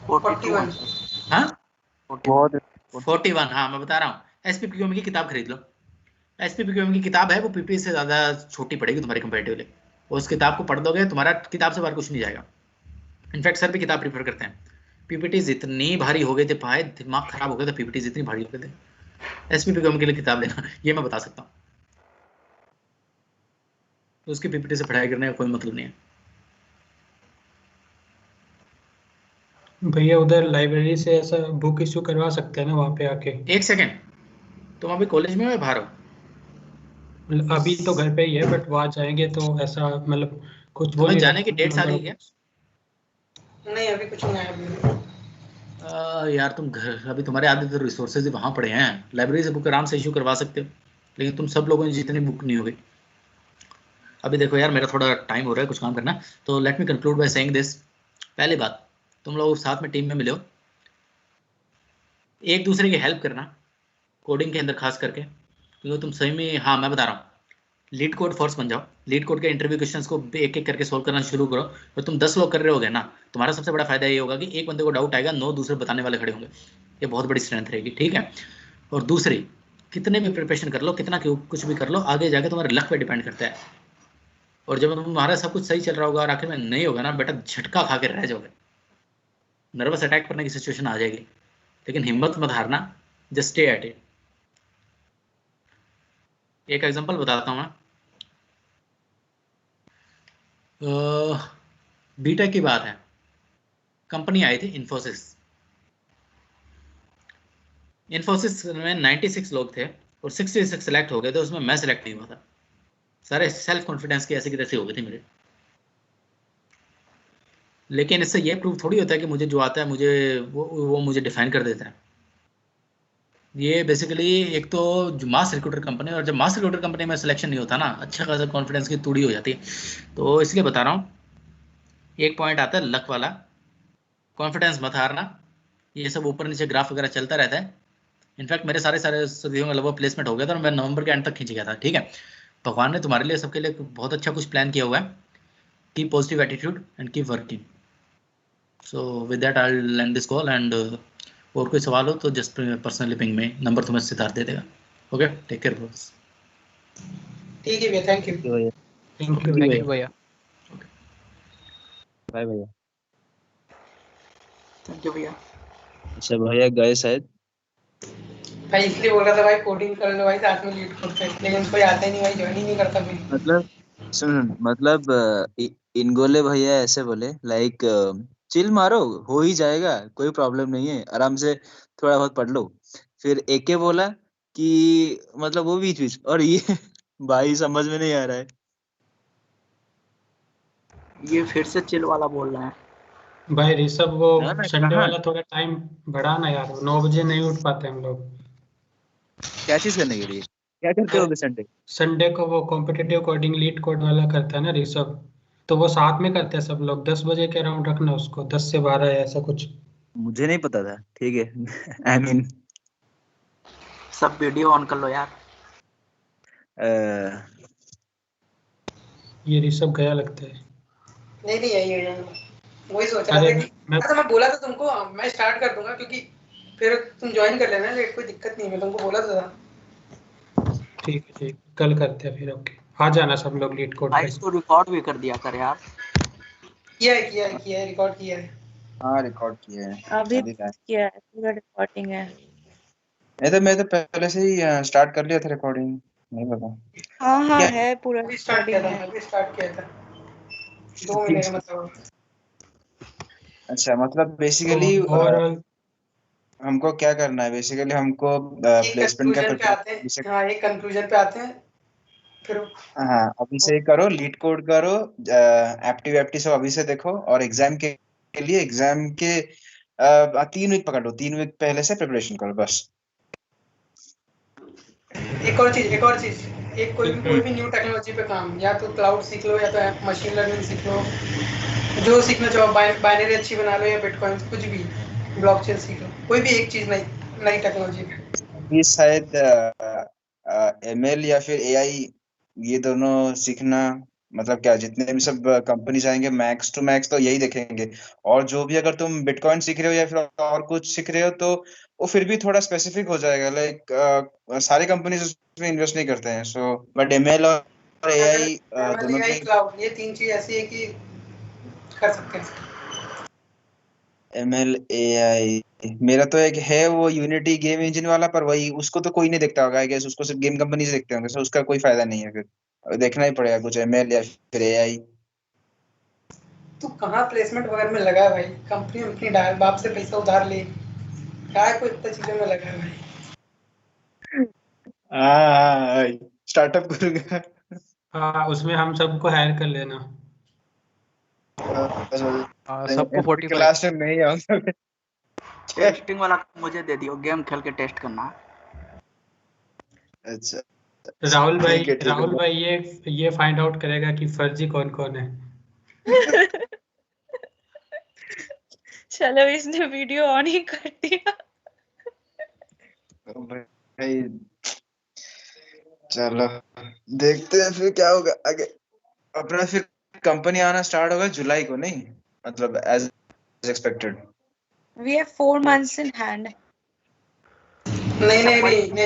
41। हाँ 41। हाँ मैं बता रहा हूँ। एसपीपीक्यूएम की किताब खरीद लो। एसपीपीक्यूएम की किताब है, वो पीपीटी से ज़्यादा छोटी पड़ेगी तुम्हारी कंपेरेटिवली। उस किताब को पढ़ दोगे, तुम्हारा किताब से बाहर कुछ नहीं जाएगा। इनफैक्ट सर भी किताब प्रीफर करते हैं। पीपीटीज इतनी भारी हो गए थे भाई, दिमाग खराब हो गया था। पीपीटीज इतनी भारी हो गए थे। एसपीपीक्यूएम के लिए किताब लेना, ये मैं बता सकता हूँ। तो उसकी पीपीटी से पढ़ाई करने का कोई मतलब नहीं है। भैया उधर लाइब्रेरी से ऐसा बुक इश्यू करवा सकते हैं ना वहाँ पे आके? एक सेकेंड, तुम अभी कॉलेज में हो या बाहर हो? अभी तो घर पे ही है, बट वहाँ जाएंगे तो ऐसा मतलब कुछ वो तुम्हें नहीं जाने की रहता डेट्स आ गई क्या? नहीं अभी कुछ नहीं आया अभी। यार तुम घर, अभी तुम्हारे आधे तो रिसोर्सेज वहाँ पड़े हैं। लाइब्रेरी से बुक आराम से इशू करवा सकते हो, लेकिन तुम सब लोगों ने जितनी बुक नहीं हो गई। अभी देखो यार, मेरा थोड़ा टाइम हो रहा है, कुछ काम करना, तो let me conclude by saying this. पहली बात, तुम लोग साथ में टीम में मिले हो, एक दूसरे की हेल्प करना कोडिंग के अंदर खास करके, क्योंकि तुम सही में, हाँ मैं बता रहा हूँ, लीड कोड फोर्स बन जाओ। लीड कोड के इंटरव्यू क्वेश्चंस को एक एक करके सोल्व करना शुरू करो। और तुम 10 लोग कर रहे होगे ना, तुम्हारा सबसे बड़ा फायदा ये होगा कि एक बंदे को डाउट आएगा, 9 दूसरे बताने वाले खड़े होंगे। ये बहुत बड़ी स्ट्रेंथ रहेगी। ठीक है, और दूसरी, कितने भी प्रिपरेशन कर लो, कितना कुछ भी कर लो, आगे जाके तुम्हारे लक पे डिपेंड करता है। और जब तुम्हारा सब कुछ सही चल रहा होगा और आखिर में नहीं होगा ना बेटा, झटका खा के रह जाओगे, नर्वस अटैक करने की सिचुएशन आ जाएगी। लेकिन हिम्मत मत हारना, जस्ट स्टे एट इट। एक एग्जांपल बताता हूँ मैं। बीटेक की बात है, कंपनी आई थी इन्फोसिस। इन्फोसिस में 96 लोग थे और 66 सेलेक्ट हो गए थे, उसमें मैं सेलेक्ट नहीं हुआ था। सारे सेल्फ कॉन्फिडेंस की ऐसी की तैसी हो गई थी मेरे। लेकिन इससे ये प्रूव थोड़ी होता है कि मुझे जो आता है मुझे वो मुझे डिफाइन कर देता है। ये बेसिकली एक तो मास रिक्रूटर कंपनी, और जब मास रिक्रूटर कंपनी में सिलेक्शन नहीं होता ना, अच्छा खासा कॉन्फिडेंस की तूड़ी हो जाती है। तो इसलिए बता रहा हूँ, एक पॉइंट आता है लक वाला, कॉन्फिडेंस मत हारना। ये सब ऊपर नीचे ग्राफ वगैरह चलता रहता है। इनफैक्ट मेरे सारे सदियों में लगभग प्लेसमेंट हो गया था और मैं नवंबर के एंड तक खींच गया था। ठीक है, भगवान ने तुम्हारे लिए सबके लिए बहुत अच्छा कुछ प्लान किया हुआ है। Keep positive attitude and keep working. So with that I will end this call, and और कोई सवाल हो तो just personally ping me, number तुम्हें सिद्धार्थ दे देगा। Okay, take care boss. ठीक है भैया, थैंक यू। भैया, थैंक यू भैया। बाय भैया। थैंक यू भैया। अच्छा भैया गए शायद। भाई इसलिए बोल रहा था भाई कोडिंग कर लो भाई साथ में लीड कोड पे, लेकिन कोई आता ही नहीं भाई, ज्वाइन ही नहीं करता फिर। मतलब सुन, मतलब इनगोले भैया ऐसे बोले लाइक चिल मारो, हो ही जाएगा, कोई प्रॉब्लम नहीं है, आराम से थोड़ा बहुत पढ़ लो। फिर एके बोला कि मतलब वो बीच बीच, और ये भाई समझ में नहीं आ रहा है। ये फिर से चिल वाला बोल रहा है। भाई ऋषभ वो ना ना, संडे कहाँ? वाला थोड़ा टाइम बढ़ाना यार, 9 बजे नहीं उठ पाते हम लोग। क्या चीज करने के लिए, क्या करते हो संडे? संडे को वो कॉम्पिटिटिव कोडिंग लीड कोड वाला करता है ना ऋषभ, तो वो साथ में करते हैं सब लोग। 10 बजे के अराउंड रखना उसको, 10 से 12 या ऐसा कुछ। मुझे नहीं पता था। ठीक है आई मीन सब वीडियो ऑन कर लो यार। ये ऋषभ गया लगता है। नहीं यही है, वही सोच रहा अरे था कि मैं अच्छा मैं बोला था तुमको मैं स्टार्ट कर दूंगा, क्योंकि फिर तुम ज्वाइन कर लेना लेट, कोई दिक्कत नहीं है, मैं तुमको बोला था। ठीक है, ठीक, कल करते हैं फिर। ओके, आ जाना सब लोग लीड कोड भाई पे। इसको रिकॉर्ड भी कर दिया कर यार। किया है रिकॉर्ड किया है। हाँ रिकॉर्ड किया है अभी अभी का। किया है, पूरा रिकॉर्डिंग है। मैं तो पहले से ही स्टार्ट कर लिया था रिकॉर्डिंग, नहीं पता हाँ क्या है, पूरा अभी स्टार्ट किया रिकॉर्डिंग था, है। अभी स्टार्ट किया था 2 महीने का मतलब। अच्छा मतलब तो बेसिकली ओवरऑल हमको क्या करना है, बेसिकली हमको एक प्लेसमेंट का कंक्लूजन पे आते हैं, हाँ एक कंक्लूजन पे आते हैं फिर। हाँ अभी से ही करो, लीड कोड करो, एप्टिव एप्टी सब अभी से देखो, और एग्जाम के लिए एग्जाम के 3 वीक पकड़ लो, 3 वीक पहले से प्रिपरेशन करो बस। एक और चीज, एक कोई भी न्यू टेक्नोलॉजी पे काम, या तो क्लाउड सीख लो या तो मशीन लर्निंग सीख लो, जो सीखना चाहो, बाइनरी अच्छी बना लो या बिटकॉइन, कुछ भी, ब्लॉकचेन सीख लो, कोई भी एक चीज नई टेक्नोलॉजी पे। अभी शायद एमएल या फिर एआई, ये दोनों सीखना, मतलब क्या जितने भी सब कंपनीज आएंगे मैक्स टू मैक्स तो यही देखेंगे। और जो भी अगर तुम बिटकॉइन सीख रहे हो या फिर और कुछ सीख रहे हो तो वो फिर भी थोड़ा स्पेसिफिक हो जाएगा, लाइक सारी कंपनीज उसमें इन्वेस्ट नहीं करते हैं, सो बट एमएल और एआई दोनों एआई के। क्लाउड, ये 3 चीज ऐसी है कि कर सकते हैं। एमएल एआई मेरा तो एक है वो यूनिटी गेम इंजन वाला, पर वही उसको तो कोई नहीं देखता होगा, आई गेस उसको सिर्फ गेम कंपनी से देखते होंगे, सो उसका कोई फायदा नहीं है, फिर देखना ही पड़ेगा कुछ एमएल या फिर एआई। तू कहाँ प्लेसमेंट वगैरह में लगा है भाई, कंपनी अपनी डाल, बाप से पैसा उधार ले, क्या कोई इतना चीजों में लगा है भाई। हाँ स्टार्टअप करूंगा। हाँ, उसमें हम सबको हायर कर लेना। सबको 45। क्लास में नहीं आऊंगा। टेस्टिंग वाला मुझे दे दियो, गेम खेल के टेस्ट करना। अच्छा राहुल ठीक है भाई ये फाइंड आउट करेगा कि फर्जी कौन कौन है। चलो इसने वीडियो ऑन ही कर दिया। भाई चलो देखते हैं फिर क्या होगा आगे। अपना फिर कंपनी आना स्टार्ट होगा जुलाई को, नहीं मतलब as expected. We have 4 months in hand. नहीं,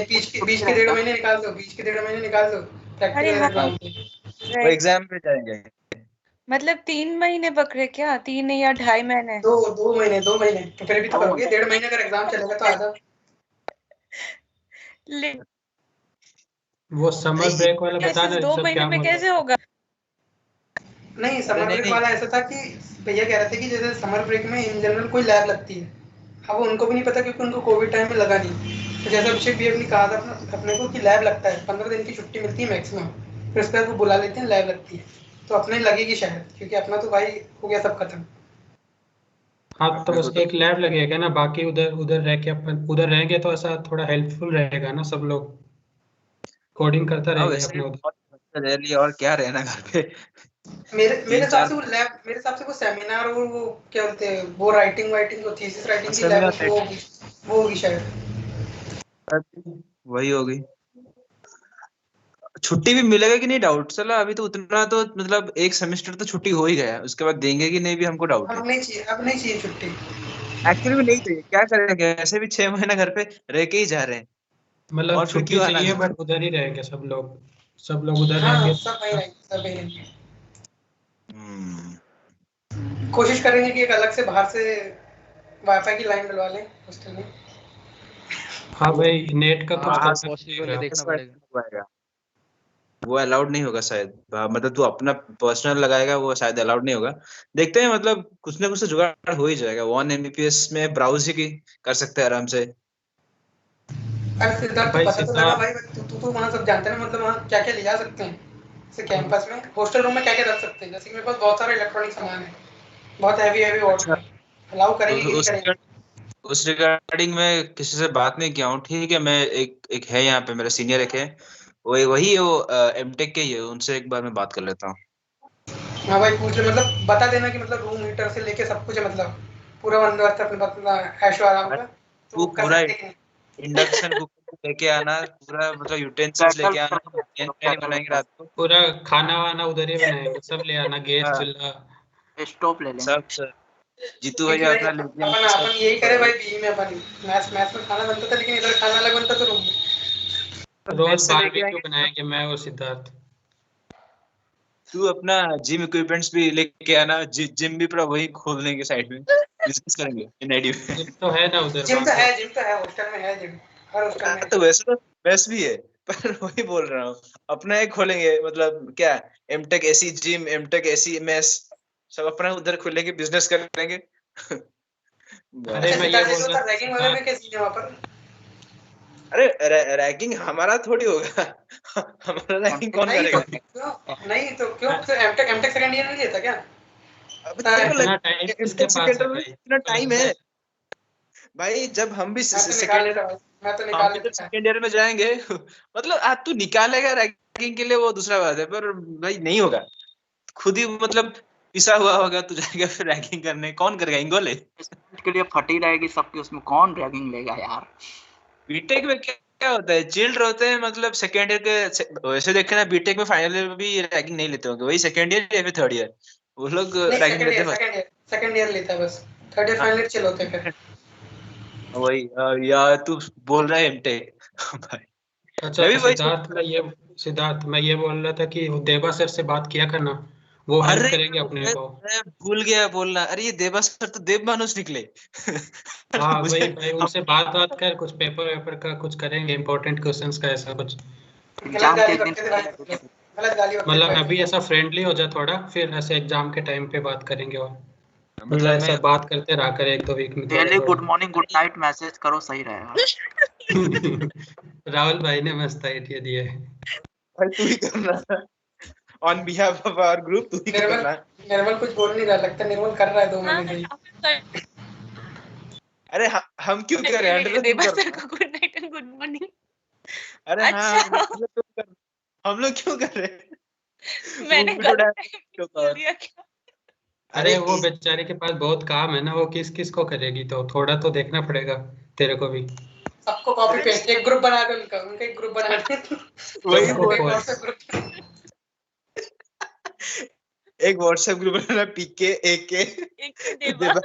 बीच के 1.5 महीने निकाल दो, बीच के 1.5 महीने निकाल दो अरे प्रैक्टिकल हाँ, एग्जाम पे। वो एग्जाम पे जाएंगे। मतलब 3 महीने पकड़े क्या, 3 या 2.5 महीने? 2 महीने तो फिर भी तो करोगे। 1.5 महीने अगर एग्जाम चलेगा तो आधा। वो समर ब्रेक वाला बता दो 2 सब महीने क्या में कैसे होगा? नहीं, समर ब्रेक वाला ऐसा था कि भैया कह रहे थे कि जैसे समर ब्रेक में इन जनरल कोई लैब लगती है, अब वो उनको भी नहीं पता क्योंकि उनको कोविड टाइम में लगा नहीं। तो जैसा अभिषेक भैया ने कहा था अपने को कि लैब लगता है, 15 दिन की छुट्टी मिलती है मैक्सिमम, फिर उसके बाद वो बुला लेते हैं, लैब लगती है, तो अपने लगेगी शायद, क्योंकि अपना तो भाई हो गया सब खत्म। हाँ, तो बस एक लैब लगेगा ना, बाकी उधर उधर रह के अपन उधर रहेंगे तो ऐसा थोड़ा हेल्पफुल रहेगा ना, सब लोग कोडिंग करता रहेंगे अपने उधर। रह लिया और क्या रहना घर पे। मेरे हिसाब से वो लैब, मेरे हिसाब से वो सेमिनार और वो क्या बोलते हैं, वो राइटिंग वो थीसिस राइटिंग की लैब वो होगी शायद। वही होगी। छुट्टी भी मिलेगा कि नहीं डाउट, चलो अभी तो उतना तो मतलब एक सेमेस्टर तो छुट्टी हो ही गया, उसके बाद देंगे कि नहीं भी हमको डाउट है। अब नहीं चाहिए छुट्टी। एक्चुअली भी नहीं चाहिए, क्या करेंगे, ऐसे भी 6 महीना घर पे रह के ही जा रहे हैं, मतलब और फिर छुट्टी क्यों आना चाहिए है? बट उधर ही रहेंगे सब लोग उधर हाँ, रहेंगे। सब वही रहेंगे। कोशिश करेंगे कि एक अलग से बाहर से वाईफाई की लाइन डलवा लें हॉस्टल में। हाँ भाई, नेट का कुछ हाँ, करना पॉसिबल है, पड़ेगा। देखना पड़ेगा। वो अलाउड नहीं होगा शायद, मतलब तू अपना पर्सनल लगाएगा वो शायद अलाउड नहीं होगा। देखते हैं, मतलब कुछ ना कुछ तो जुगाड़ हो ही जाएगा। 1 Mbps में ब्राउज ही कर सकते हैं आराम से। अरे सिद्धार्थ भाई पता तो लगा भाई, तू तो वहाँ सब जानता है ना, मतलब वहाँ क्या क्या ले जा सकते हैं जैसे कैंपस में, हॉस्टल रूम में क्या क्या रख सकते हैं, जैसे कि मेरे पास बहुत सारे इलेक्ट्रॉनिक सामान है, बहुत हैवी वर्ड है, अलाउ करेंगे कि नहीं करेंगे। उस रिगार्डिंग में किसी से बात नहीं किया हूँ, ठीक है। मैं एक है यहाँ पे मेरा सीनियर, एक है वही वो एमटेक के ही है, उनसे एक बार मैं बात कर लेता हूँ। हाँ भाई पूछ ले, मतलब बता देना कि मतलब रूम हीटर से लेके सब कुछ है, मतलब पूरा बंदोबस्त अपने पास ऐशो आराम का, तो वो कर पूरा सकते हैं। इंडक्शन कुकर लेके आना, पूरा मतलब यूटेंसिल्स लेके आना, बिरयानी बनाएंगे रात को। पूरा खाना वाना उधर ही बनाएंगे, सब ले आना, गैस हाँ, चूल्हा। स्टोव ले लेंगे। सब जीतू भैया अपना लेके अपन यही करे भाई, बीई में अपन मैथ्स में खाना बनता था, लेकिन इधर खाना अलग बनता था रूम में। रोज बारबेक्यू बनाएंगे मैं और सिद्धार्थ। तू अपना जिम इक्विपमेंट्स भी लेके आना, जिम भी पूरा वही खोल देंगे साइड में, बिजनेस करेंगे एनआईडी में। जिम तो है ना उधर। जिम तो है हॉस्टल में है जिम, हर हॉस्टल में। तो वैसे तो बेस्ट भी है, पर वही बोल रहा हूँ अपना एक खोलेंगे, मतलब क्या MTech AC gym, MTech AC mess, सब अपना उधर खोलेंगे, बिजनेस करेंगे। अरे मैं ये बोल रहा था रैगिंग वगैरह में कैसी है वहाँ पर? अरे रैगिंग हमारा थोड़ी होगा। हमारा रैगिंग कौन करेगा? नहीं तो क्यों? तो एमटेक सेकंड ईयर में नहीं लेता क्या? इतना टाइम है भाई, जब हम भी सेकेंड ईयर में जाएंगे, मतलब आज तू निकालेगा रैगिंग के लिए वो दूसरा बात है, पर भाई नहीं होगा, खुद ही मतलब पिसा हुआ होगा, तू जाएगा फिर रैगिंग करने, कौन करेगा? इंगोले के लिए फटी रहेगी सबकी, उसमें कौन रैगिंग लेगा यार? बीटेक में क्या होता है, चिल्ड होते हैं, मतलब सेकेंड ईयर के वैसे देखे ना, बीटेक में फाइनल ईयर में भी रैगिंग नहीं लेते होंगे, वही सेकेंड ईयर या फिर थर्ड ईयर वो लोग रैगिंग लेते हैं। सेकेंड ईयर लेता है बस, third year final year chill होते हैं फिर। वही यार तू बोल रहा है एमटेक भाई। अच्छा सिद्धार्थ मैं ये बोल रहा था कि देवा सर से बात किया करना, वो हेल्प करेंगे अपने को। मैं भूल गया बोलना, अरे ये देवा सर तो देव मानुष निकले। हाँ भाई उनसे बात कर, कुछ पेपर का कुछ करेंगे, इंपॉर्टेंट क्वेश्चंस का ऐसा कुछ। मतलब अभी ऐसा फ्रेंडली हो जाए थोड़ा, फिर ऐसे एग्जाम के टाइम पे बात करेंगे, और मतलब ऐसा बात करते रहा कर एक दो वीक में। Daily good morning good night message करो, सही रहेगा। राहुल भाई ने मस्त आइडिया दिया है भाई, तू ही करना on behalf of our group, तू ही करना। निर्मल कुछ बोल नहीं रहा, लगता निर्मल कर रहा है 2 महीने से। अरे हम क्यों कर रहे हैं? देवा सर को good night and good morning. अरे हाँ, हम लोग क्यों कर रहे हैं? मैंने बोल दिया क्या? अरे वो बेचारे के पास बहुत काम है ना, वो किस को करेगी, तो थोड़ा तो देखना पड़ेगा तेरे को भी। सबको कॉपी पेस्ट, एक ग्रुप बना के उनका एक ग्रुप बना के एक व्हाट्सएप ग्रुप बनाना, पीके एके देवा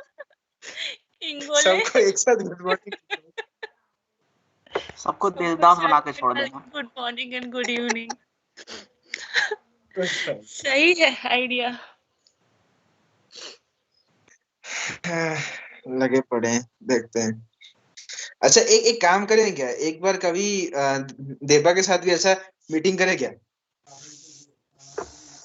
इंगोले सबको एक साथ गुड मॉर्निंग, सबको देवदास बना के छोड़ देना। Good morning and good evening. सही है आइडिया। लगे पड़े हैं, देखते हैं। अच्छा एक काम करें क्या, एक बार कभी देवा के साथ भी ऐसा मीटिंग करें क्या?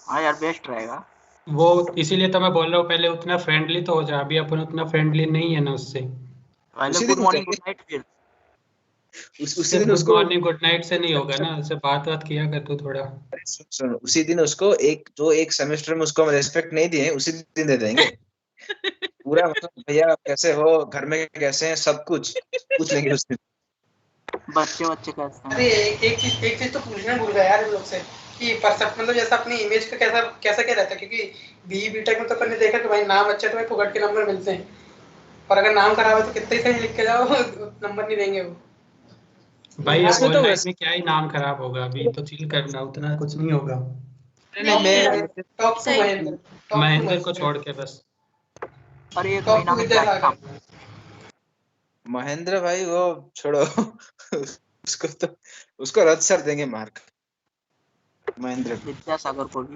हाँ यार बेस्ट रहेगा वो, इसीलिए तो मैं बोल रहा हूँ पहले उतना फ्रेंडली तो हो जाए, अभी अपन उतना फ्रेंडली नहीं है ना उससे। पहले गुड मॉर्निंग गुड नाइट, फिर उसी दिन उसको मॉर्निंग गुड नाइट से नहीं होगा ना, उससे बात किया कर तू थोड़ा। सुन, उसी दिन उसको एक सेमेस्टर में उसको हम रेस्पेक्ट नहीं दिए, उसी दिन दे देंगे पूरा, मतलब भैया कैसे हो, घर में कैसे हैं, सब कुछ पूछ लेंगे उस दिन। बच्चे कैसे हैं? अरे एक चीज तो पूछना भूल गया यार इन लोग से कि परसेप्ट, मतलब जैसा अपनी इमेज का कैसा क्या रहता है, क्योंकि बीई बीटेक में तो अपन ने देखा कि भाई नाम अच्छे तो भाई फुकट के नंबर मिलते हैं, और अगर नाम खराब है तो कितने ही सही लिख के जाओ नंबर नहीं देंगे वो भाई। अब तो इसमें क्या ही नाम खराब होगा, अभी तो चिल करना, उतना कुछ नहीं होगा। महेंद्र को छोड़ के बस। अरे एक महीना में क्या काम? महेंद्र भाई वो छोड़ो उसको रद्द सर देंगे मार्क, महेंद्र विद्यासागर को भी।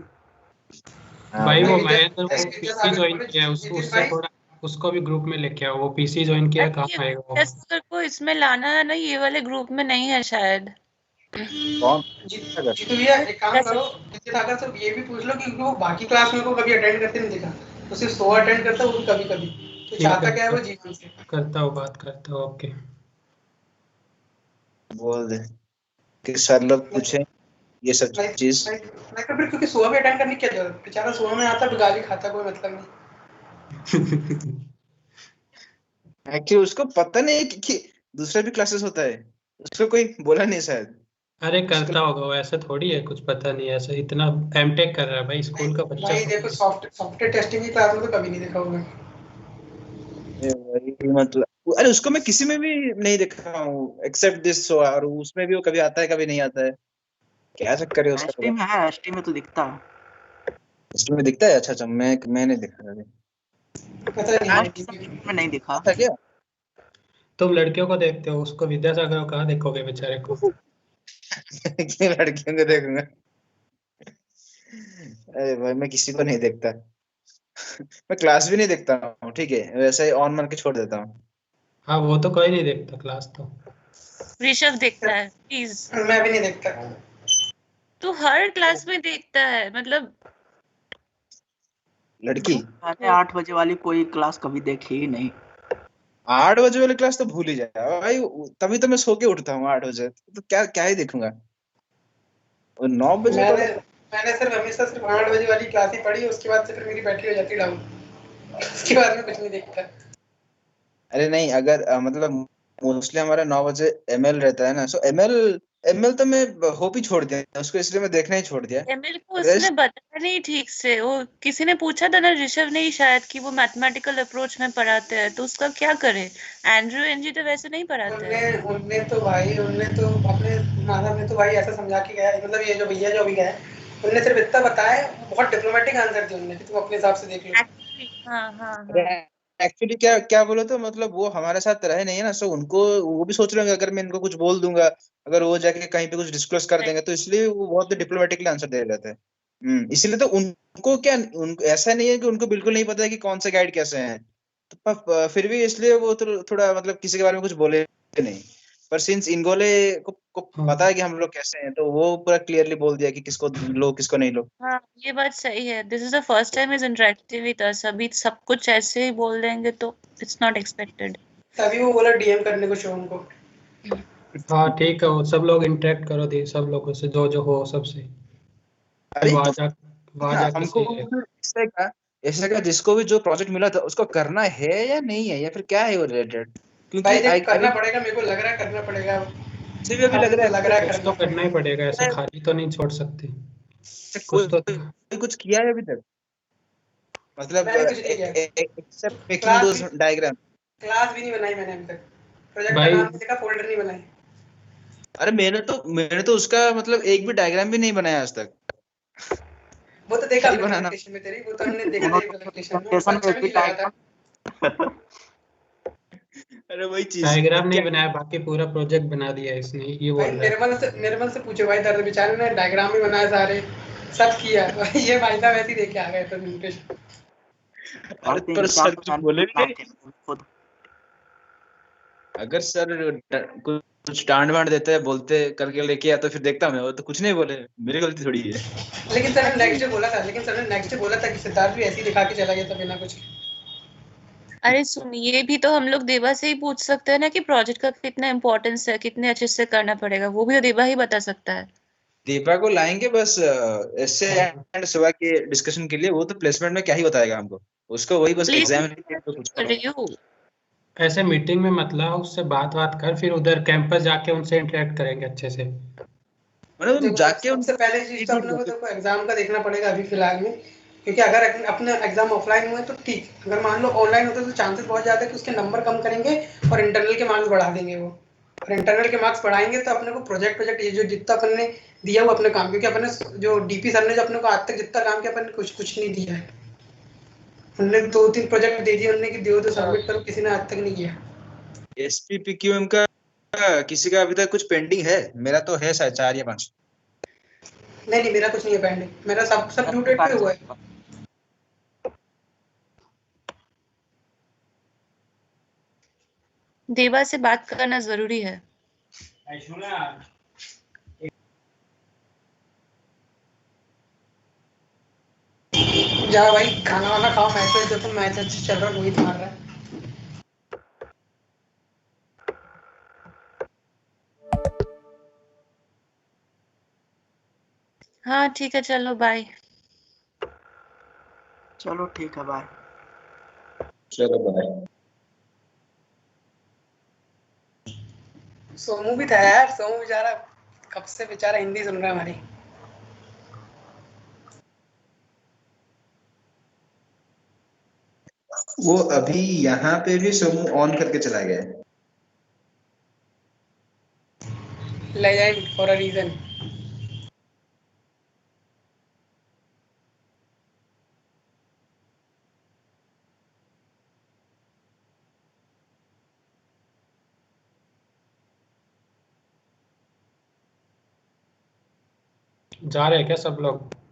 भाई वो महेंद्र को पीसी ज्वाइन किया, उससे थोड़ा उसको भी ग्रुप में लेके आओ, वो पीसी ज्वाइन किया, काम आएगा वो। विद्यासागर को इसमें लाना है ना, ये वाले ग्रुप में नहीं है शायद। कौन? जीतू भैया एक काम करो, विद्यासागर से ये भी पूछ लो कि वो बाकी क्लास में को कभी अटेंड करते नहीं दिखा, तो सिर्फ 100 अटेंड करता वो कभी कभी, तो चाहता क्या है वो जीवन से। करता हूँ, बात करता हूँ। ओके बोल दे कि सर लोग पूछे ये सब चीज। मैं कभी, क्योंकि सुबह भी अटेंड करने की क्या जरूरत, बेचारा सुबह में आता तो गाली खाता, कोई मतलब नहीं। एक्चुअली उसको पता नहीं कि दूसरा भी क्लासेस होता है, उसको कोई बोला नहीं शायद। अरे करता होगा वो, ऐसा थोड़ी है, कुछ पता नहीं, ऐसा इतना एमटेक कर रहा है भाई, स्कूल का बच्चा। भाई देखो सॉफ्टवेयर टेस्टिंग की क्लास में तो कभी नहीं देखा होगा। मतलब अरे उसको मैं किसी में भी नहीं देखा हूँ एक्सेप्ट दिस, और उसमें भी वो कभी आता है कभी नहीं आता है, क्या चक्कर है उसका? एसटी में है, एसटी में तो दिखता है। एसटी में दिखता है? अच्छा मैं नहीं देखा कभी। पता नहीं आज है DP में नहीं दिखा। था क्या? तुम लड़कियों को देखते हो, उसको विद्यासागर को कहाँ देखोगे बेचारे को? कि लड़कियों को देखूंगा? अरे भाई मैं किसी को नहीं देखता। मैं क्लास भी नहीं देखता हूँ, ठीक है, वैसे ही ऑन मार के छोड़ देता हूँ। हाँ वो तो कोई नहीं देखता क्लास तो। ऋषभ देखता है प्लीज। मैं भी नहीं देखता। तू हर क्लास में देखता है मतलब। लड़की मैंने 8 बजे वाली कोई क्लास कभी देखी ही नहीं। 8 बजे वाली क्लास तो भूल ही जाए भाई, तभी तो मैं सो के उठता हूँ 8 बजे, तो क्या क्या ही देखूंगा। और 9 बजे मैंने वाला मैंने सिर्फ हमेशा सिर्फ 8 बजे वाली क्लास ही पढ़ी, उसके बाद से फिर मेरी बैटरी हो जाती डाउन। उसके बाद में कुछ नहीं देखता। अरे नहीं, अगर मतलब मोस्टली हमारा 9 बजे एमएल रहता है ना, सो एमएल एमएल तो मैं होप ही छोड़ दिया उसको, इसलिए मैं देखना ही छोड़ दिया। एमएल को उसने रेस्ट बताया नहीं ठीक से। वो किसी ने पूछा था ना, ऋषभ ने ही शायद, कि वो मैथमेटिकल अप्रोच में पढ़ाते हैं, तो उसका क्या करे? एंड्रयू एनजी तो वैसे नहीं पढ़ाते उनने हैं। उनने तो भाई उनने तो अपने माधव ने तो भाई ऐसा समझा के गया, मतलब ये जो भैया जो भी गए उनने सिर्फ इतना बताया, बहुत डिप्लोमेटिक आंसर दिए उनने कि तुम अपने हिसाब से देख लो। एक्चुअली हाँ हाँ हाँ। एक्चुअली क्या क्या बोलो तो मतलब वो हमारे साथ रहे नहीं है ना, सो उनको वो भी सोच रहे होंगे अगर मैं इनको कुछ बोल दूंगा, अगर वो जाके कहीं पे कुछ डिस्क्लोज कर देंगे, तो इसलिए वो बहुत डिप्लोमेटिकली आंसर दे रहे थे। इसलिए तो उनको क्या, उनको ऐसा नहीं है कि उनको बिल्कुल नहीं पता है कि कौन से गाइड कैसे हैं, तो फिर भी इसलिए वो थोड़ा मतलब किसी के बारे में कुछ बोले नहीं। पर सिंस इनगोले को पता हाँ है कि हम लोग कैसे हैं, तो वो पूरा क्लियरली बोल दिया कि किसको लो किसको नहीं लो। हाँ, ये बात सही है। This is the first time is interactive with us. अभी सब कुछ ऐसे ही बोल देंगे तो इट्स नॉट एक्सपेक्टेड। तभी वो बोला डीएम करने को शो उनको। हाँ ठीक है, वो सब लोग इंटरेक्ट करो दी सब लोगों से, जो जो हो सबसे। फिर अरे तो वहाँ हाँ, जाके हमको सही है। ऐसा का जिसको भी जो प्रोजेक्ट मिला था उसको करना है या नहीं है, या फिर क्या है वो रिलेटेड, क्योंकि भाई देख अभी करना पड़ेगा, मेरे को लग रहा है करना पड़ेगा। से भी अभी लग अब रहा तो है लग रहा है कुछ तो करना करना ही पड़ेगा। पड़ेगा, ऐसे खाली तो नहीं छोड़ सकते। कोई कुछ तो। कोई कुछ किया है अभी तक, मतलब मैंने कुछ नहीं किया। एक्सेप्ट मेकिंग क्लास दोस भी डायग्राम। क्लास भी नहीं बनाई मैंने अभी तक। प्रोजेक्ट का भाई नाम नहीं देखा, फोल्डर नहीं बनाई। अरे मैंने तो उसका मतलब एक भी डायग्राम भी नहीं बनाया आज तक। वो तो देखा क्या ही हमने बनाना। प्रेजेंटेशन में तेरी, वो तो हमने देखा तेरी उन्होंने प्रेजेंटेशन में, वो प्रेजेंटेशन में अच्छा भी भी नहीं लगा था। डायग्राम अरे वही चीज डायग्राम नहीं क्या। बनाया, बाकी पूरा प्रोजेक्ट बना दिया इसने, ये भाई बोल रहा है। निर्मल से पूछो भाई, दर्द बेचारे ने डायग्राम भी बनाए सारे, सब किया। ये भाई साहब ऐसे ही देके आ गए प्रेजेंटेशन। यार अरे पर 3-4 सर तो कुछ मैंने बोले भी बनाए नहीं। थे खुद। अगर सर कुछ डांट वांट देते हैं, बोलते करके लेके आता, फिर देखता मैं, वो तो कुछ नहीं बोले, मेरी गलती थोड़ी है। लेकिन सर ने अच्छा, नेक्स्ट डे बोला था, कि सिद्धार्थ भी ऐसे ही दिखा के चला गया था बिना कुछ। अरे सुन, ये भी तो हम लोग देवा से ही पूछ सकते हैं ना कि प्रोजेक्ट का कितना इम्पोर्टेंस है, कितने अच्छे से करना पड़ेगा। वो भी तो देवा ही बता सकता है। दीपा को लाएंगे बस ऐसे हाँ एंड सुबह के डिस्कशन के लिए, वो तो प्लेसमेंट में क्या ही बताएगा हमको, उसको वही बस प्लीज एग्जाम तो कुछ कर करो। रही हूँ। ऐसे मीटिंग में मत लाओ, उससे बात कर, फिर उधर कैंपस जाके उनसे इंटरेक्ट करेंगे अच्छे से। मतलब तुम देखो जाके सबसे पहले चीज तो अपने को देखो एग्जाम का देखना पड़ेगा अभी फिलहाल में। क्योंकि अगर अपने एग्जाम ऑफलाइन हुए तो ठीक, अगर मान लो ऑनलाइन होते तो चांसेस बहुत ज्यादा है कि उसके नंबर कम करेंगे और इंटरनल के मार्क्स बढ़ा देंगे वो। और इंटरनल के मार्क्स बढ़ाएंगे तो अपने को प्रोजेक्ट ये जो जितना अपन ने दिया वो अपने काम, क्योंकि अपने जो डीपी सर ने जो अपने को आज तक जितना काम किया अपन ने कुछ नहीं दिया है। उनने 2-3 प्रोजेक्ट दे दिए उनने कि दो तो सबमिट करो, किसी ने आज तक नहीं किया। एसपीपीक्यूएम का किसी का अभी तक कुछ पेंडिंग है? मेरा तो है शायद 4 या 5। नहीं मेरा कुछ नहीं है पेंडिंग, मेरा सब ड्यू डेट पे हुआ है। देवा से बात करना जरूरी है। जाओ भाई खाना वाना खाओ, मैच देखो, मैच अच्छा चल रहा है, रोहित मार रहा है। हाँ ठीक है, चलो बाय। चलो ठीक है, बाय। चलो बाय। सोमू भी था यार, सोमू बेचारा कब से बेचारा हिंदी सुन रहा है हमारी। वो अभी यहाँ पे भी सोमू ऑन करके चला गया है। Legend for a reason. जा रहे हैं क्या सब लोग?